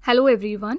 Hello everyone.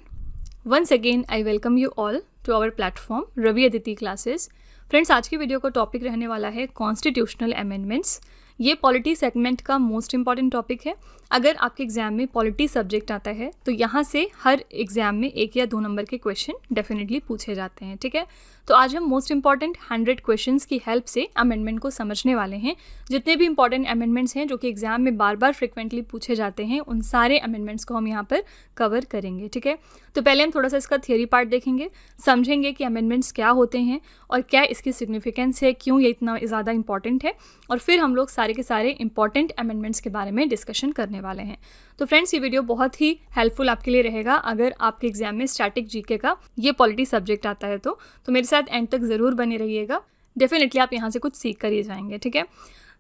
Once again I welcome you all to our platform Ravi Aditi classes. Friends, आज की video का topic रहने वाला है कॉन्स्टिट्यूशनल अमेंडमेंट्स. ये पॉलिटी सेगमेंट का मोस्ट इंपॉर्टेंट टॉपिक है. अगर आपके एग्जाम में पॉलिटी सब्जेक्ट आता है तो यहाँ से हर एग्जाम में 1 या 2 नंबर के क्वेश्चन डेफिनेटली पूछे जाते हैं. ठीक है, तो आज हम मोस्ट इंपॉर्टेंट 100 क्वेश्चंस की हेल्प से अमेंडमेंट को समझने वाले हैं. जितने भी इंपॉर्टेंट अमेंडमेंट्स हैं जो कि एग्जाम में बार बार फ्रिक्वेंटली पूछे जाते हैं, उन सारे अमेंडमेंट्स को हम यहाँ पर कवर करेंगे. ठीक है, तो पहले हम थोड़ा सा इसका थियरी पार्ट देखेंगे, समझेंगे कि अमेंडमेंट्स क्या होते हैं और क्या इसकी सिग्निफिकेंस है, क्यों ये इतना ज़्यादा इंपॉर्टेंट है, और फिर हम लोग सारे के सारे इंपॉर्टेंट अमेंडमेंट्स के बारे में डिस्कशन करने वाले हैं. तो फ्रेंड्स, ये वीडियो बहुत ही हेल्पफुल आपके लिए रहेगा अगर आपके एग्जाम में स्टैटिक जीके का ये पॉलिटी सब्जेक्ट आता है तो मेरे साथ एंड तक ज़रूर बने रहिएगा. डेफिनेटली आप यहाँ से कुछ सीख कर ही जाएंगे. ठीक है,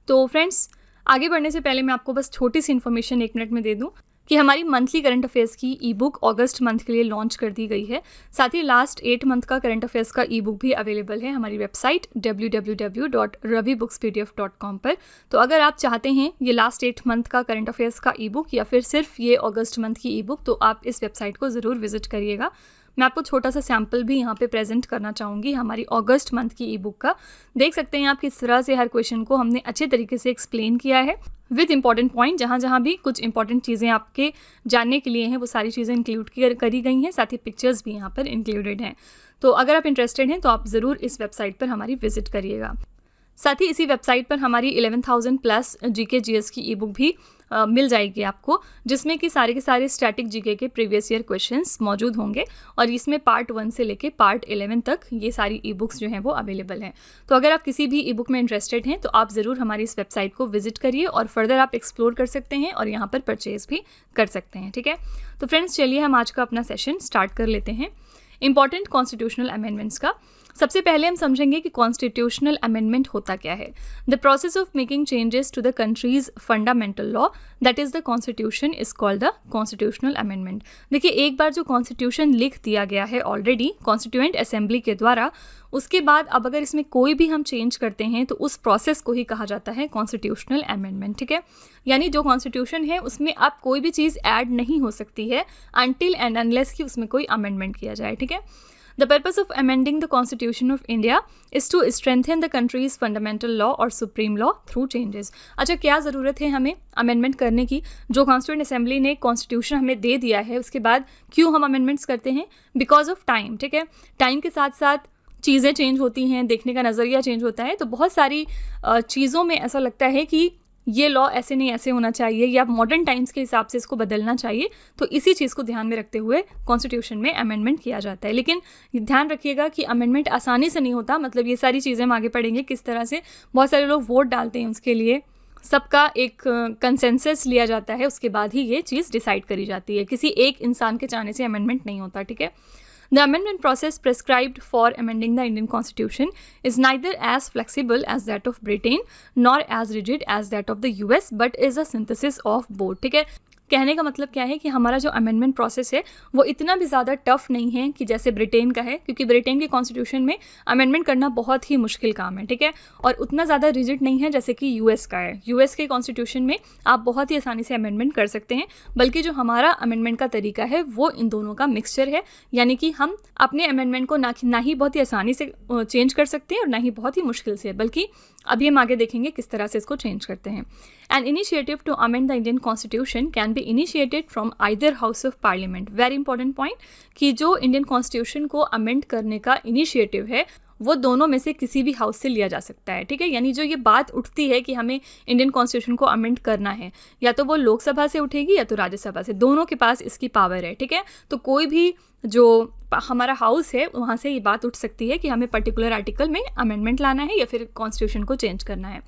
तो फ्रेंड्स, आगे बढ़ने से पहले मैं आपको बस छोटी सी इन्फॉर्मेशन 1 मिनट में दे दूँ कि हमारी मंथली करंट अफेयर्स की ई बुक अगस्त मंथ के लिए लॉन्च कर दी गई है. साथ ही लास्ट 8 मंथ का करंट अफेयर्स का ई बुक भी अवेलेबल है हमारी वेबसाइट www.ravibooksPDF.com पर. तो अगर आप चाहते हैं ये लास्ट 8 मंथ का करंट अफेयर्स का ई बुक या फिर सिर्फ ये अगस्त मंथ की ई बुक, तो आप इस वेबसाइट को ज़रूर विजिट करिएगा. मैं आपको छोटा सा सैम्पल भी यहाँ पे प्रेजेंट करना चाहूँगी हमारी अगस्त मंथ की ई बुक का. देख सकते हैं आप किस तरह से हर क्वेश्चन को हमने अच्छे तरीके से एक्सप्लेन किया है विद इंपॉर्टेंट पॉइंट. जहाँ भी कुछ इंपॉर्टेंट चीज़ें आपके जानने के लिए हैं वो सारी चीज़ें इंक्लूड करी गई हैं. साथ ही पिक्चर्स भी यहाँ पर इंक्लूडेड हैं. तो अगर आप इंटरेस्टेड हैं तो आप ज़रूर इस वेबसाइट पर हमारी विजिट करिएगा. साथ ही इसी वेबसाइट पर हमारी 11,000 प्लस जीके जीएस की ई बुक भी मिल जाएगी आपको, जिसमें कि सारे के सारे स्टैटिक जीके के प्रीवियस ईयर क्वेश्चंस मौजूद होंगे. और इसमें पार्ट 1 से लेके पार्ट 11 तक ये सारी ई बुक्स जो हैं वो अवेलेबल हैं. तो अगर आप किसी भी ई बुक में इंटरेस्टेड हैं तो आप ज़रूर हमारी इस वेबसाइट को विजिट करिए और फर्दर आप एक्सप्लोर कर सकते हैं और यहाँ पर परचेज़ भी कर सकते हैं. ठीक है, तो फ्रेंड्स, चलिए हम आज का अपना सेशन स्टार्ट कर लेते हैं. इंपॉर्टेंट कॉन्स्टिट्यूशनल अमेंडमेंट्स का सबसे पहले हम समझेंगे कि कॉन्स्टिट्यूशनल अमेंडमेंट होता क्या है. The process of making changes to the country's fundamental law that is the constitution is called the constitutional amendment. देखिए, एक बार जो कॉन्स्टिट्यूशन लिख दिया गया है ऑलरेडी कॉन्स्टिट्यूएंट असेंबली के द्वारा, उसके बाद अब अगर इसमें कोई भी हम चेंज करते हैं तो उस प्रोसेस को ही कहा जाता है कॉन्स्टिट्यूशनल अमेंडमेंट. ठीक है, यानी जो कॉन्स्टिट्यूशन है उसमें अब कोई भी चीज़ ऐड नहीं हो सकती है अनटिल एंड अनलेस कि उसमें कोई अमेंडमेंट किया जाए. ठीक है, The purpose of amending the Constitution of India is to strengthen the country's fundamental law or supreme law through changes. अच्छा, क्या ज़रूरत है हमें अमेंडमेंट करने की? जो कॉन्स्टिट्यूएंट असेंबली ने कॉन्स्टिट्यूशन हमें दे दिया है उसके बाद क्यों हम अमेंडमेंट्स करते हैं? Because of time. ठीक है, टाइम के साथ साथ चीज़ें चेंज होती हैं, देखने का नज़रिया चेंज होता है, तो बहुत सारी चीज़ों में ऐसा लगता है कि ये लॉ ऐसे नहीं ऐसे होना चाहिए या मॉडर्न टाइम्स के हिसाब से इसको बदलना चाहिए. तो इसी चीज़ को ध्यान में रखते हुए कॉन्स्टिट्यूशन में अमेंडमेंट किया जाता है. लेकिन ध्यान रखिएगा कि अमेंडमेंट आसानी से नहीं होता. मतलब ये सारी चीज़ें हम आगे पढ़ेंगे किस तरह से बहुत सारे लोग वोट डालते हैं, उसके लिए सबका एक कंसेंसस लिया जाता है, उसके बाद ही ये चीज़ डिसाइड करी जाती है. किसी एक इंसान के चाहने से अमेंडमेंट नहीं होता. ठीक है, The amendment process prescribed for amending the Indian Constitution is neither as flexible as that of Britain nor as rigid as that of the US, but is a synthesis of both. ठीक है, कहने का मतलब क्या है कि हमारा जो अमेंडमेंट प्रोसेस है वो इतना भी ज़्यादा टफ नहीं है कि जैसे ब्रिटेन का है, क्योंकि ब्रिटेन के कॉन्स्टिट्यूशन में अमेंडमेंट करना बहुत ही मुश्किल काम है. ठीक है, और उतना ज़्यादा रिजिड नहीं है जैसे कि यूएस का है. यूएस के कॉन्स्टिट्यूशन में आप बहुत ही आसानी से अमेंडमेंट कर सकते हैं, बल्कि जो हमारा अमेंडमेंट का तरीका है वो इन दोनों का मिक्सचर है. यानी कि हम अपने अमेंडमेंट को ना ही बहुत ही आसानी से चेंज कर सकते हैं और ना ही बहुत ही मुश्किल से, बल्कि अभी हम आगे देखेंगे किस तरह से इसको चेंज करते हैं. An initiative to amend the Indian Constitution can be initiated from either House of Parliament. Very important point कि जो इंडियन कॉन्स्टिट्यूशन को अमेंड करने का इनिशिएटिव है वो दोनों में से किसी भी हाउस से लिया जा सकता है. ठीक है, यानी जो ये बात उठती है कि हमें इंडियन कॉन्स्टिट्यूशन को अमेंड करना है, या तो वो लोकसभा से उठेगी या तो राज्यसभा से, दोनों के पास इसकी पावर है. ठीक है, तो कोई भी जो हमारा हाउस है वहाँ से ये बात उठ सकती है कि हमें पर्टिकुलर आर्टिकल में अमेंडमेंट लाना है या फिर कॉन्स्टिट्यूशन को चेंज करना है.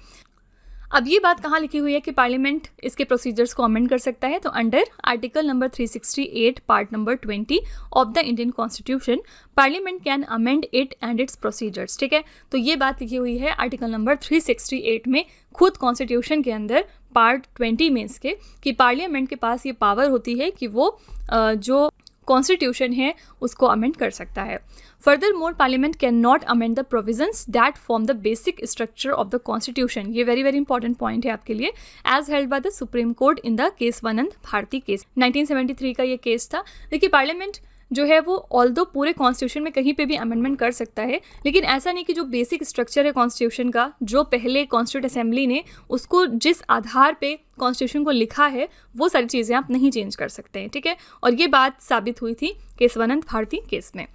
अब ये बात कहाँ लिखी हुई है कि पार्लियामेंट इसके प्रोसीजर्स को अमेंड कर सकता है? तो under article number 368 part number 20 of the Indian constitution, parliament can amend it and it's procedures. ठीक है, तो ये बात लिखी हुई है आर्टिकल नंबर 368 में, खुद कॉन्स्टिट्यूशन के अंदर पार्ट 20 में इसके, कि पार्लियामेंट के पास ये पावर होती है कि वो जो कॉन्स्टिट्यूशन है उसको अमेंड कर सकता है। Furthermore parliament can not amend the provisions that form the basic structure of the constitution. ये वेरी वेरी इंपॉर्टेंट पॉइंट है आपके लिए। As held by the supreme Court in the case वनंत भारती केस, 1973 का ये केस था। देखिए parliament जो है वो ऑल्दो पूरे कॉन्स्टिट्यूशन में कहीं पे भी अमेंडमेंट कर सकता है, लेकिन ऐसा नहीं कि जो बेसिक स्ट्रक्चर है कॉन्स्टिट्यूशन का, जो पहले कॉन्स्टिट्यूट असेंबली ने उसको जिस आधार पे कॉन्स्टिट्यूशन को लिखा है वो सारी चीज़ें आप नहीं चेंज कर सकते हैं, ठीक है। और ये बात साबित हुई थी केशवानंद भारती केस में।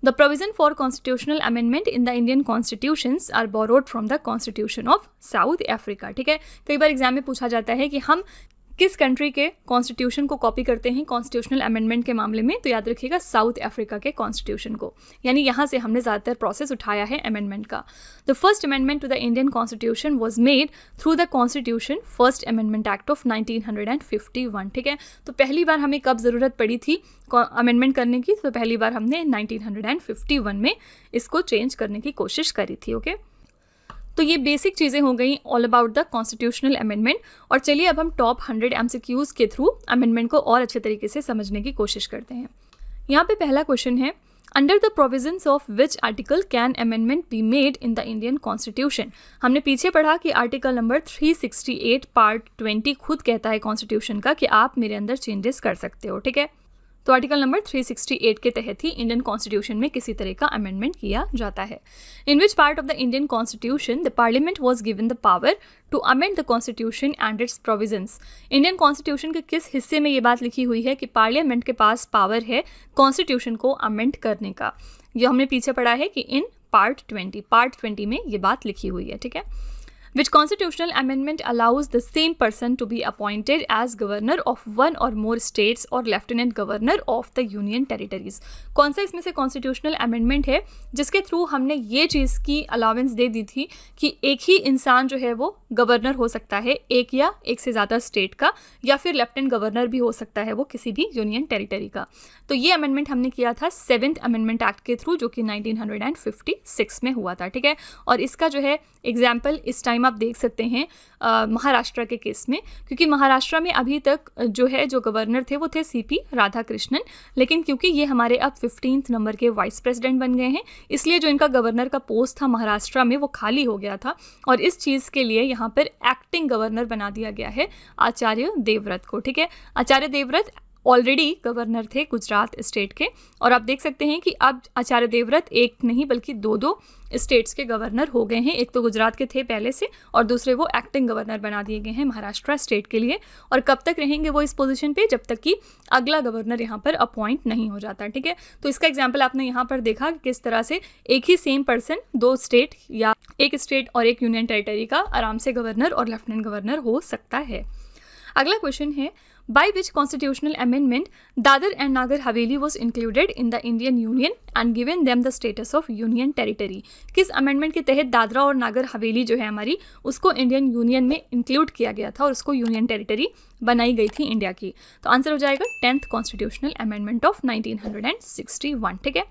The provision for constitutional amendment in the Indian constitutions are borrowed from the Constitution of South Africa, ठीक है। कई बार एग्जाम में पूछा जाता है कि हम किस कंट्री के कॉन्स्टिट्यूशन को कॉपी करते हैं कॉन्स्टिट्यूशनल अमेंडमेंट के मामले में, तो याद रखिएगा साउथ अफ्रीका के कॉन्स्टिट्यूशन को, यानी यहाँ से हमने ज़्यादातर प्रोसेस उठाया है अमेंडमेंट का। The first amendment to the Indian constitution was made through the constitution first amendment act of 1951, ठीक है। तो पहली बार हमें कब ज़रूरत पड़ी थी अमेंडमेंट करने की, तो पहली बार हमने 1951 में इसको चेंज करने की कोशिश करी थी, ओके। तो ये बेसिक चीज़ें हो गई all about the constitutional amendment. और चलिए अब हम टॉप 100 MCQs के थ्रू अमेंडमेंट को और अच्छे तरीके से समझने की कोशिश करते हैं। यहाँ पे पहला क्वेश्चन है, under the provisions of which article can amendment be made in the Indian constitution. हमने पीछे पढ़ा कि आर्टिकल नंबर 368 पार्ट 20 खुद कहता है कॉन्स्टिट्यूशन का कि आप मेरे अंदर चेंजेस कर सकते हो, ठीक है। तो आर्टिकल नंबर 368 के तहत ही इंडियन कॉन्स्टिट्यूशन में किसी तरह का अमेंडमेंट किया जाता है। In which part of the Indian constitution the parliament was given the power to amend the constitution and its provisions. Indian constitution के किस हिस्से में ये बात लिखी हुई है कि पार्लियामेंट के पास पावर है कॉन्स्टिट्यूशन को अमेंड करने का। ये हमने पीछे पढ़ा है कि इन पार्ट 20 में ये बात लिखी हुई है, ठीक है। Which constitutional amendment allows the same person to be appointed as governor of one or more states or lieutenant governor of the union territories। कौन सा इसमें से कॉन्स्टिट्यूशनल अमेंडमेंट है जिसके थ्रू हमने ये चीज़ की अलाउंस दे दी थी कि एक ही इंसान जो है वो गवर्नर हो सकता है एक या एक से ज़्यादा स्टेट का, या फिर लेफ्टिनेंट गवर्नर भी हो सकता है वो किसी भी यूनियन टेरिटरी का। तो ये अमेंडमेंट हमने किया था 7th अमेंडमेंट एक्ट के थ्रू, जो कि 1956 में हुआ था, ठीक है। और इसका जो है एग्जाम्पल इस टाइम आप देख सकते हैं महाराष्ट्र के केस में, क्योंकि महाराष्ट्र में अभी तक जो गवर्नर थे वो थे सीपी राधाकृष्णन, लेकिन क्योंकि ये हमारे अब 15th नंबर के वाइस प्रेसिडेंट बन गए हैं, इसलिए जो इनका गवर्नर का पोस्ट था महाराष्ट्र में वो खाली हो गया था, और इस चीज़ के लिए यहाँ पर एक्टिंग गवर्नर बना दिया गया है आचार्य देवव्रत को, ठीक है। आचार्य देवव्रत ऑलरेडी गवर्नर थे गुजरात स्टेट के, और आप देख सकते हैं कि अब आचार्य देवव्रत एक नहीं बल्कि दो स्टेट्स के गवर्नर हो गए हैं। एक तो गुजरात के थे पहले से, और दूसरे वो एक्टिंग गवर्नर बना दिए गए हैं महाराष्ट्र स्टेट के लिए। और कब तक रहेंगे वो इस पोजीशन पे, जब तक कि अगला गवर्नर यहाँ पर अपॉइंट नहीं हो जाता, ठीक है। तो इसका एग्जाम्पल आपने यहाँ पर देखा कि किस तरह से एक ही सेम पर्सन दो स्टेट या एक स्टेट और एक यूनियन टेरिटरी का आराम से गवर्नर और लेफ्टिनेंट गवर्नर हो सकता है। अगला क्वेश्चन है, by which constitutional amendment Dadar and Nagar Haveli was included in the Indian Union and given them the status of union territory। किस अमेंडमेंट के तहत दादरा और नागर हवेली जो है हमारी उसको इंडियन यूनियन में इंक्लूड किया गया था और उसको यूनियन टेरिटरी बनाई गई थी इंडिया की। तो आंसर हो जाएगा 10th कॉन्स्टिट्यूशनल अमेंडमेंट ऑफ 1961, ठीक है।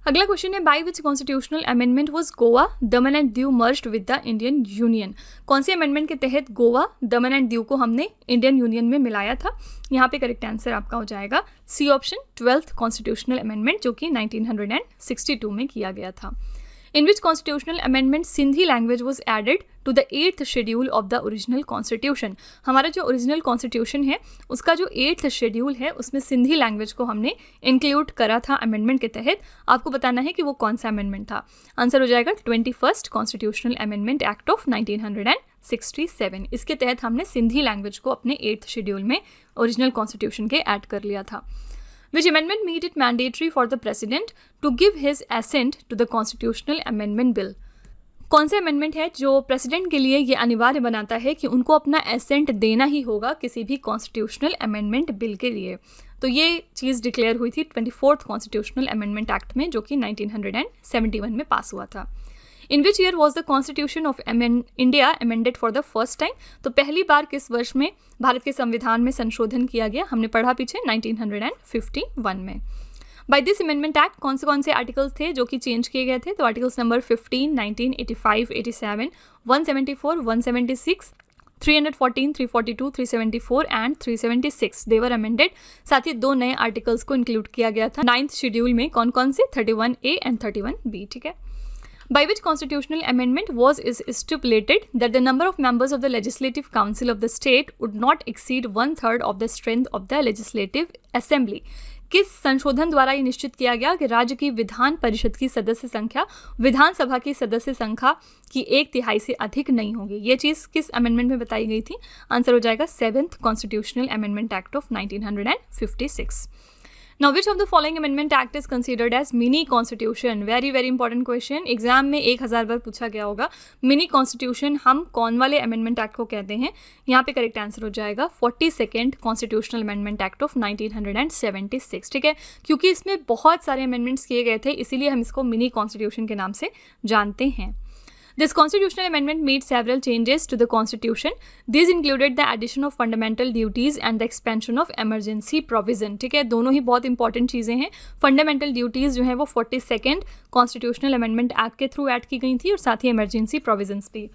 अगला क्वेश्चन है, by which constitutional amendment was Goa Daman and Diu merged with the Indian union. कौन से अमेंडमेंट के तहत गोवा दमन एंड दीव को हमने इंडियन यूनियन में मिलाया था। यहाँ पे करेक्ट आंसर आपका हो जाएगा C option, 12th constitutional amendment, जो कि 1962 में किया गया था। In which constitutional amendment Sindhi language was added to the 8th schedule of the original constitution. हमारा जो ओरिजिनल कॉन्स्टिट्यूशन है उसका जो 8th शेड्यूल है उसमें सिंधी लैंग्वेज को हमने इंक्लूड करा था अमेंडमेंट के तहत। आपको बताना है कि वो कौन सा अमेंडमेंट था। आंसर हो जाएगा 21st constitutional amendment act of 1967। इसके तहत हमने सिंधी लैंग्वेज को अपने 8th शेड्यूल में ओरिजिनल कॉन्स्टिट्यूशन के ऐड कर लिया था। Which amendment made it mandatory for the president to give his assent to the constitutional amendment bill? कौन से अमेंडमेंट है जो प्रेसिडेंट के लिए ये अनिवार्य बनाता है कि उनको अपना एसेंट देना ही होगा किसी भी कॉन्स्टिट्यूशनल अमेंडमेंट बिल के लिए। तो ये चीज़ डिक्लेयर हुई थी 24th कॉन्स्टिट्यूशनल अमेंडमेंट एक्ट में, जो कि 1971 में पास हुआ था। In which year was the constitution of India amended for the first time. तो पहली बार किस वर्ष में भारत के संविधान में संशोधन किया गया, हमने पढ़ा पीछे 1951 में। बाय दिस अमेंडमेंट एक्ट कौन से आर्टिकल्स थे जो कि चेंज किए गए थे। तो articles number 15, 19, 85, 87, 174, 176, 314, 342, 374 and 376 they were amended. साथ ही 2 नए आर्टिकल्स को इंक्लूड किया गया था 9th शेड्यूल में। कौन कौन से? 31A एंड 31B, ठीक है। By which constitutional amendment was is stipulated that the number of members of the Legislative Council of the state would not exceed 1/3 of the strength of the Legislative Assembly। किस संशोधन द्वारा ये निश्चित किया गया कि राज्य की विधान परिषद की सदस्य संख्या विधानसभा की सदस्य संख्या की 1/3 से अधिक नहीं होगी? ये चीज़ किस अमेंडमेंट में बताई गई थी? आंसर हो जाएगा 7th constitutional amendment act of 1956। Now, which of the following amendment act is considered as mini constitution? Very very important question. Exam में 1000 बार पूछा गया होगा। मिनी कॉन्स्टिट्यूशन हम कौन वाले अमेंडमेंट एक्ट को कहते हैं? यहाँ पे करेक्ट आंसर हो जाएगा 42nd constitutional amendment act of 1976, ठीक है। क्योंकि इसमें बहुत सारे अमेंडमेंट्स किए गए थे, इसीलिए हम इसको मिनी कॉन्स्टिट्यूशन के नाम से जानते हैं। This constitutional amendment made several changes to the constitution. These included the addition of fundamental duties and the expansion of emergency provision, ठीक है। दोनों ही बहुत इंपॉर्टेंट चीज़ें हैं। फंडामेंटल ड्यूटीज़ जो हैं वो 42nd कॉन्स्टिट्यूशनल अमेंडमेंट एक्ट के थ्रू ऐड की गई थी और साथ ही इमरजेंसी प्रोविजंस भी।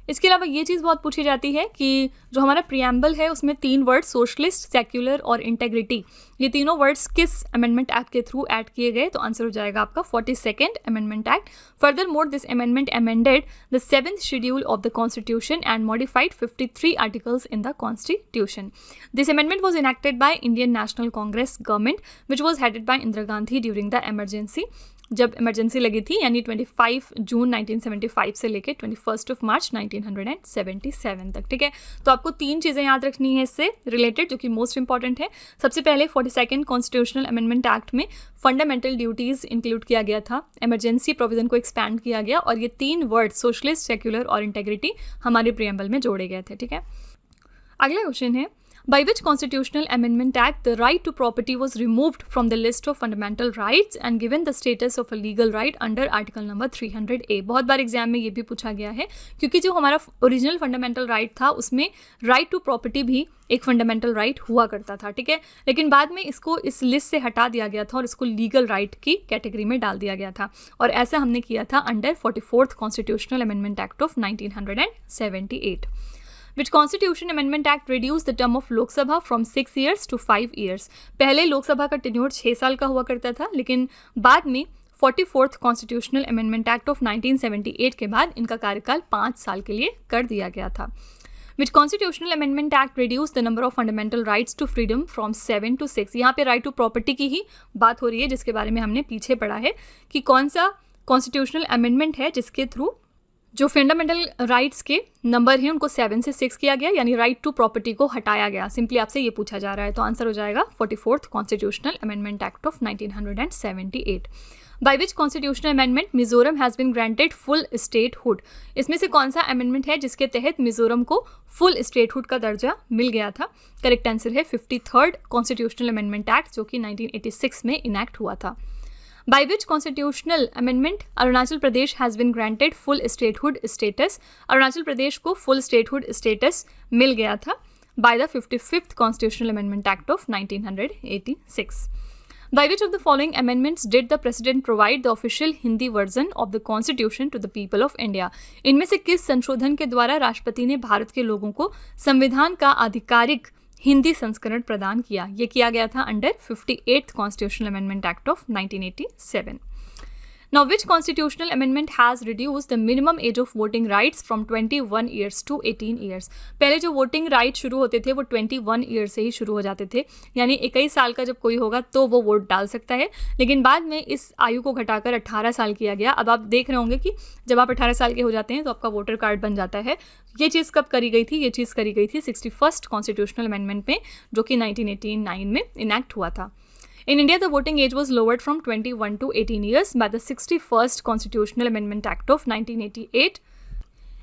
इसके अलावा ये चीज़ बहुत पूछी जाती है कि जो हमारा प्रियम्बल है उसमें 3 वर्ड सोशलिस्ट, सेक्युलर और इंटेग्रिटी, ये तीनों वर्ड्स किस अमेंडमेंट एक्ट के थ्रू ऐड किए गए? तो आंसर हो जाएगा आपका 42nd amendment act. Further more this amendment amended the 7th schedule of the constitution and modified 53 articles in the constitution. This amendment was enacted by Indian national Congress government which was headed by Indira Gandhi during the emergency. जब emergency लगी थी, यानी 25 जून 1975 से लेकर 21 मार्च 1977 तक, ठीक है। तो आपको 3 चीज़ें याद रखनी है इससे रिलेटेड, जो कि मोस्ट इंपॉर्टेंट है। सबसे पहले 42nd कॉन्स्टिट्यूशनल अमेंडमेंट एक्ट में फंडामेंटल ड्यूटीज़ इंक्लूड किया गया था, इमरजेंसी प्रोविजन को एक्सपैंड किया गया और ये 3 वर्ड सोशलिस्ट, सेक्युलर और इंटेग्रिटी हमारे प्रियम्बल में जोड़े गए थे, ठीक है। अगला क्वेश्चन है, by which constitutional amendment act the right to property was removed from the list of fundamental rights and given the status of a legal right under article number 300A। बहुत बार एग्जाम में ये भी पूछा गया है, क्योंकि जो हमारा ओरिजिनल फंडामेंटल राइट था उसमें राइट टू प्रॉपर्टी भी एक फंडामेंटल राइट हुआ करता था, ठीक है। लेकिन बाद में इसको इस लिस्ट से हटा दिया गया था और इसको लीगल राइट की कैटेगरी में डाल दिया गया था, और ऐसा हमने किया था under 44th constitutional amendment act of 1978। Which Constitution Amendment Act reduced the term of Lok Sabha from 6 years to 5 years? पहले लोकसभा का टेन्योर 6 साल का हुआ करता था, लेकिन बाद में 44th constitutional amendment act of 1978 के बाद इनका कार्यकाल 5 साल के लिए कर दिया गया था। Which Constitutional Amendment Act reduced the number of fundamental rights to freedom from 7 to 6? यहाँ पे राइट टू प्रॉपर्टी की ही बात हो रही है, जिसके बारे में हमने पीछे पढ़ा है कि कौन सा कॉन्स्टिट्यूशनल अमेंडमेंट है जिसके थ्रू जो फंडामेंटल राइट्स के नंबर हैं उनको 7 से 6 किया गया, यानी राइट टू प्रॉपर्टी को हटाया गया। सिंपली आपसे ये पूछा जा रहा है, तो आंसर हो जाएगा 44th constitutional amendment act of 1978। By which constitutional amendment Mizoram has been granted full statehood? इसमें से कौन सा अमेंडमेंट है जिसके तहत मिजोरम को फुल स्टेटहुड का दर्जा मिल गया था? करेक्ट आंसर है 53rd कॉन्स्टिट्यूशनल अमेंडमेंट एक्ट, जो कि 1986 में इनैक्ट हुआ था। By which constitutional amendment Arunachal Pradesh has been granted full statehood status? Arunachal Pradesh को full statehood status मिल गया था by the 55th Constitutional Amendment Act of 1986. By which of the following amendments did the President provide the official Hindi version of the Constitution to the people of India? इनमें से किस संशोधन के द्वारा राष्ट्रपति ने भारत के लोगों को संविधान का आधिकारिक हिंदी संस्करण प्रदान किया? ये किया गया था under 58th constitutional amendment act of 1987। Now, which constitutional amendment has reduced the minimum age of voting rights from 21 years to 18 years? पहले जो वोटिंग राइट शुरू होते थे वो 21 ईयर्स से ही शुरू हो जाते थे, यानी 21 साल का जब कोई होगा तो वो वोट डाल सकता है, लेकिन बाद में इस आयु को घटाकर 18 साल किया गया। अब आप देख रहे होंगे कि जब आप 18 साल के हो जाते हैं तो आपका वोटर कार्ड बन जाता है। ये चीज़ कब करी गई थी? ये चीज़ करी गई थी 61st कॉन्स्टिट्यूशनल अमेंडमेंट में, जो कि 1989 में इनैक्ट हुआ था। In India, the voting age was lowered from 21 to 18 years by the 61st Constitutional Amendment Act of 1988.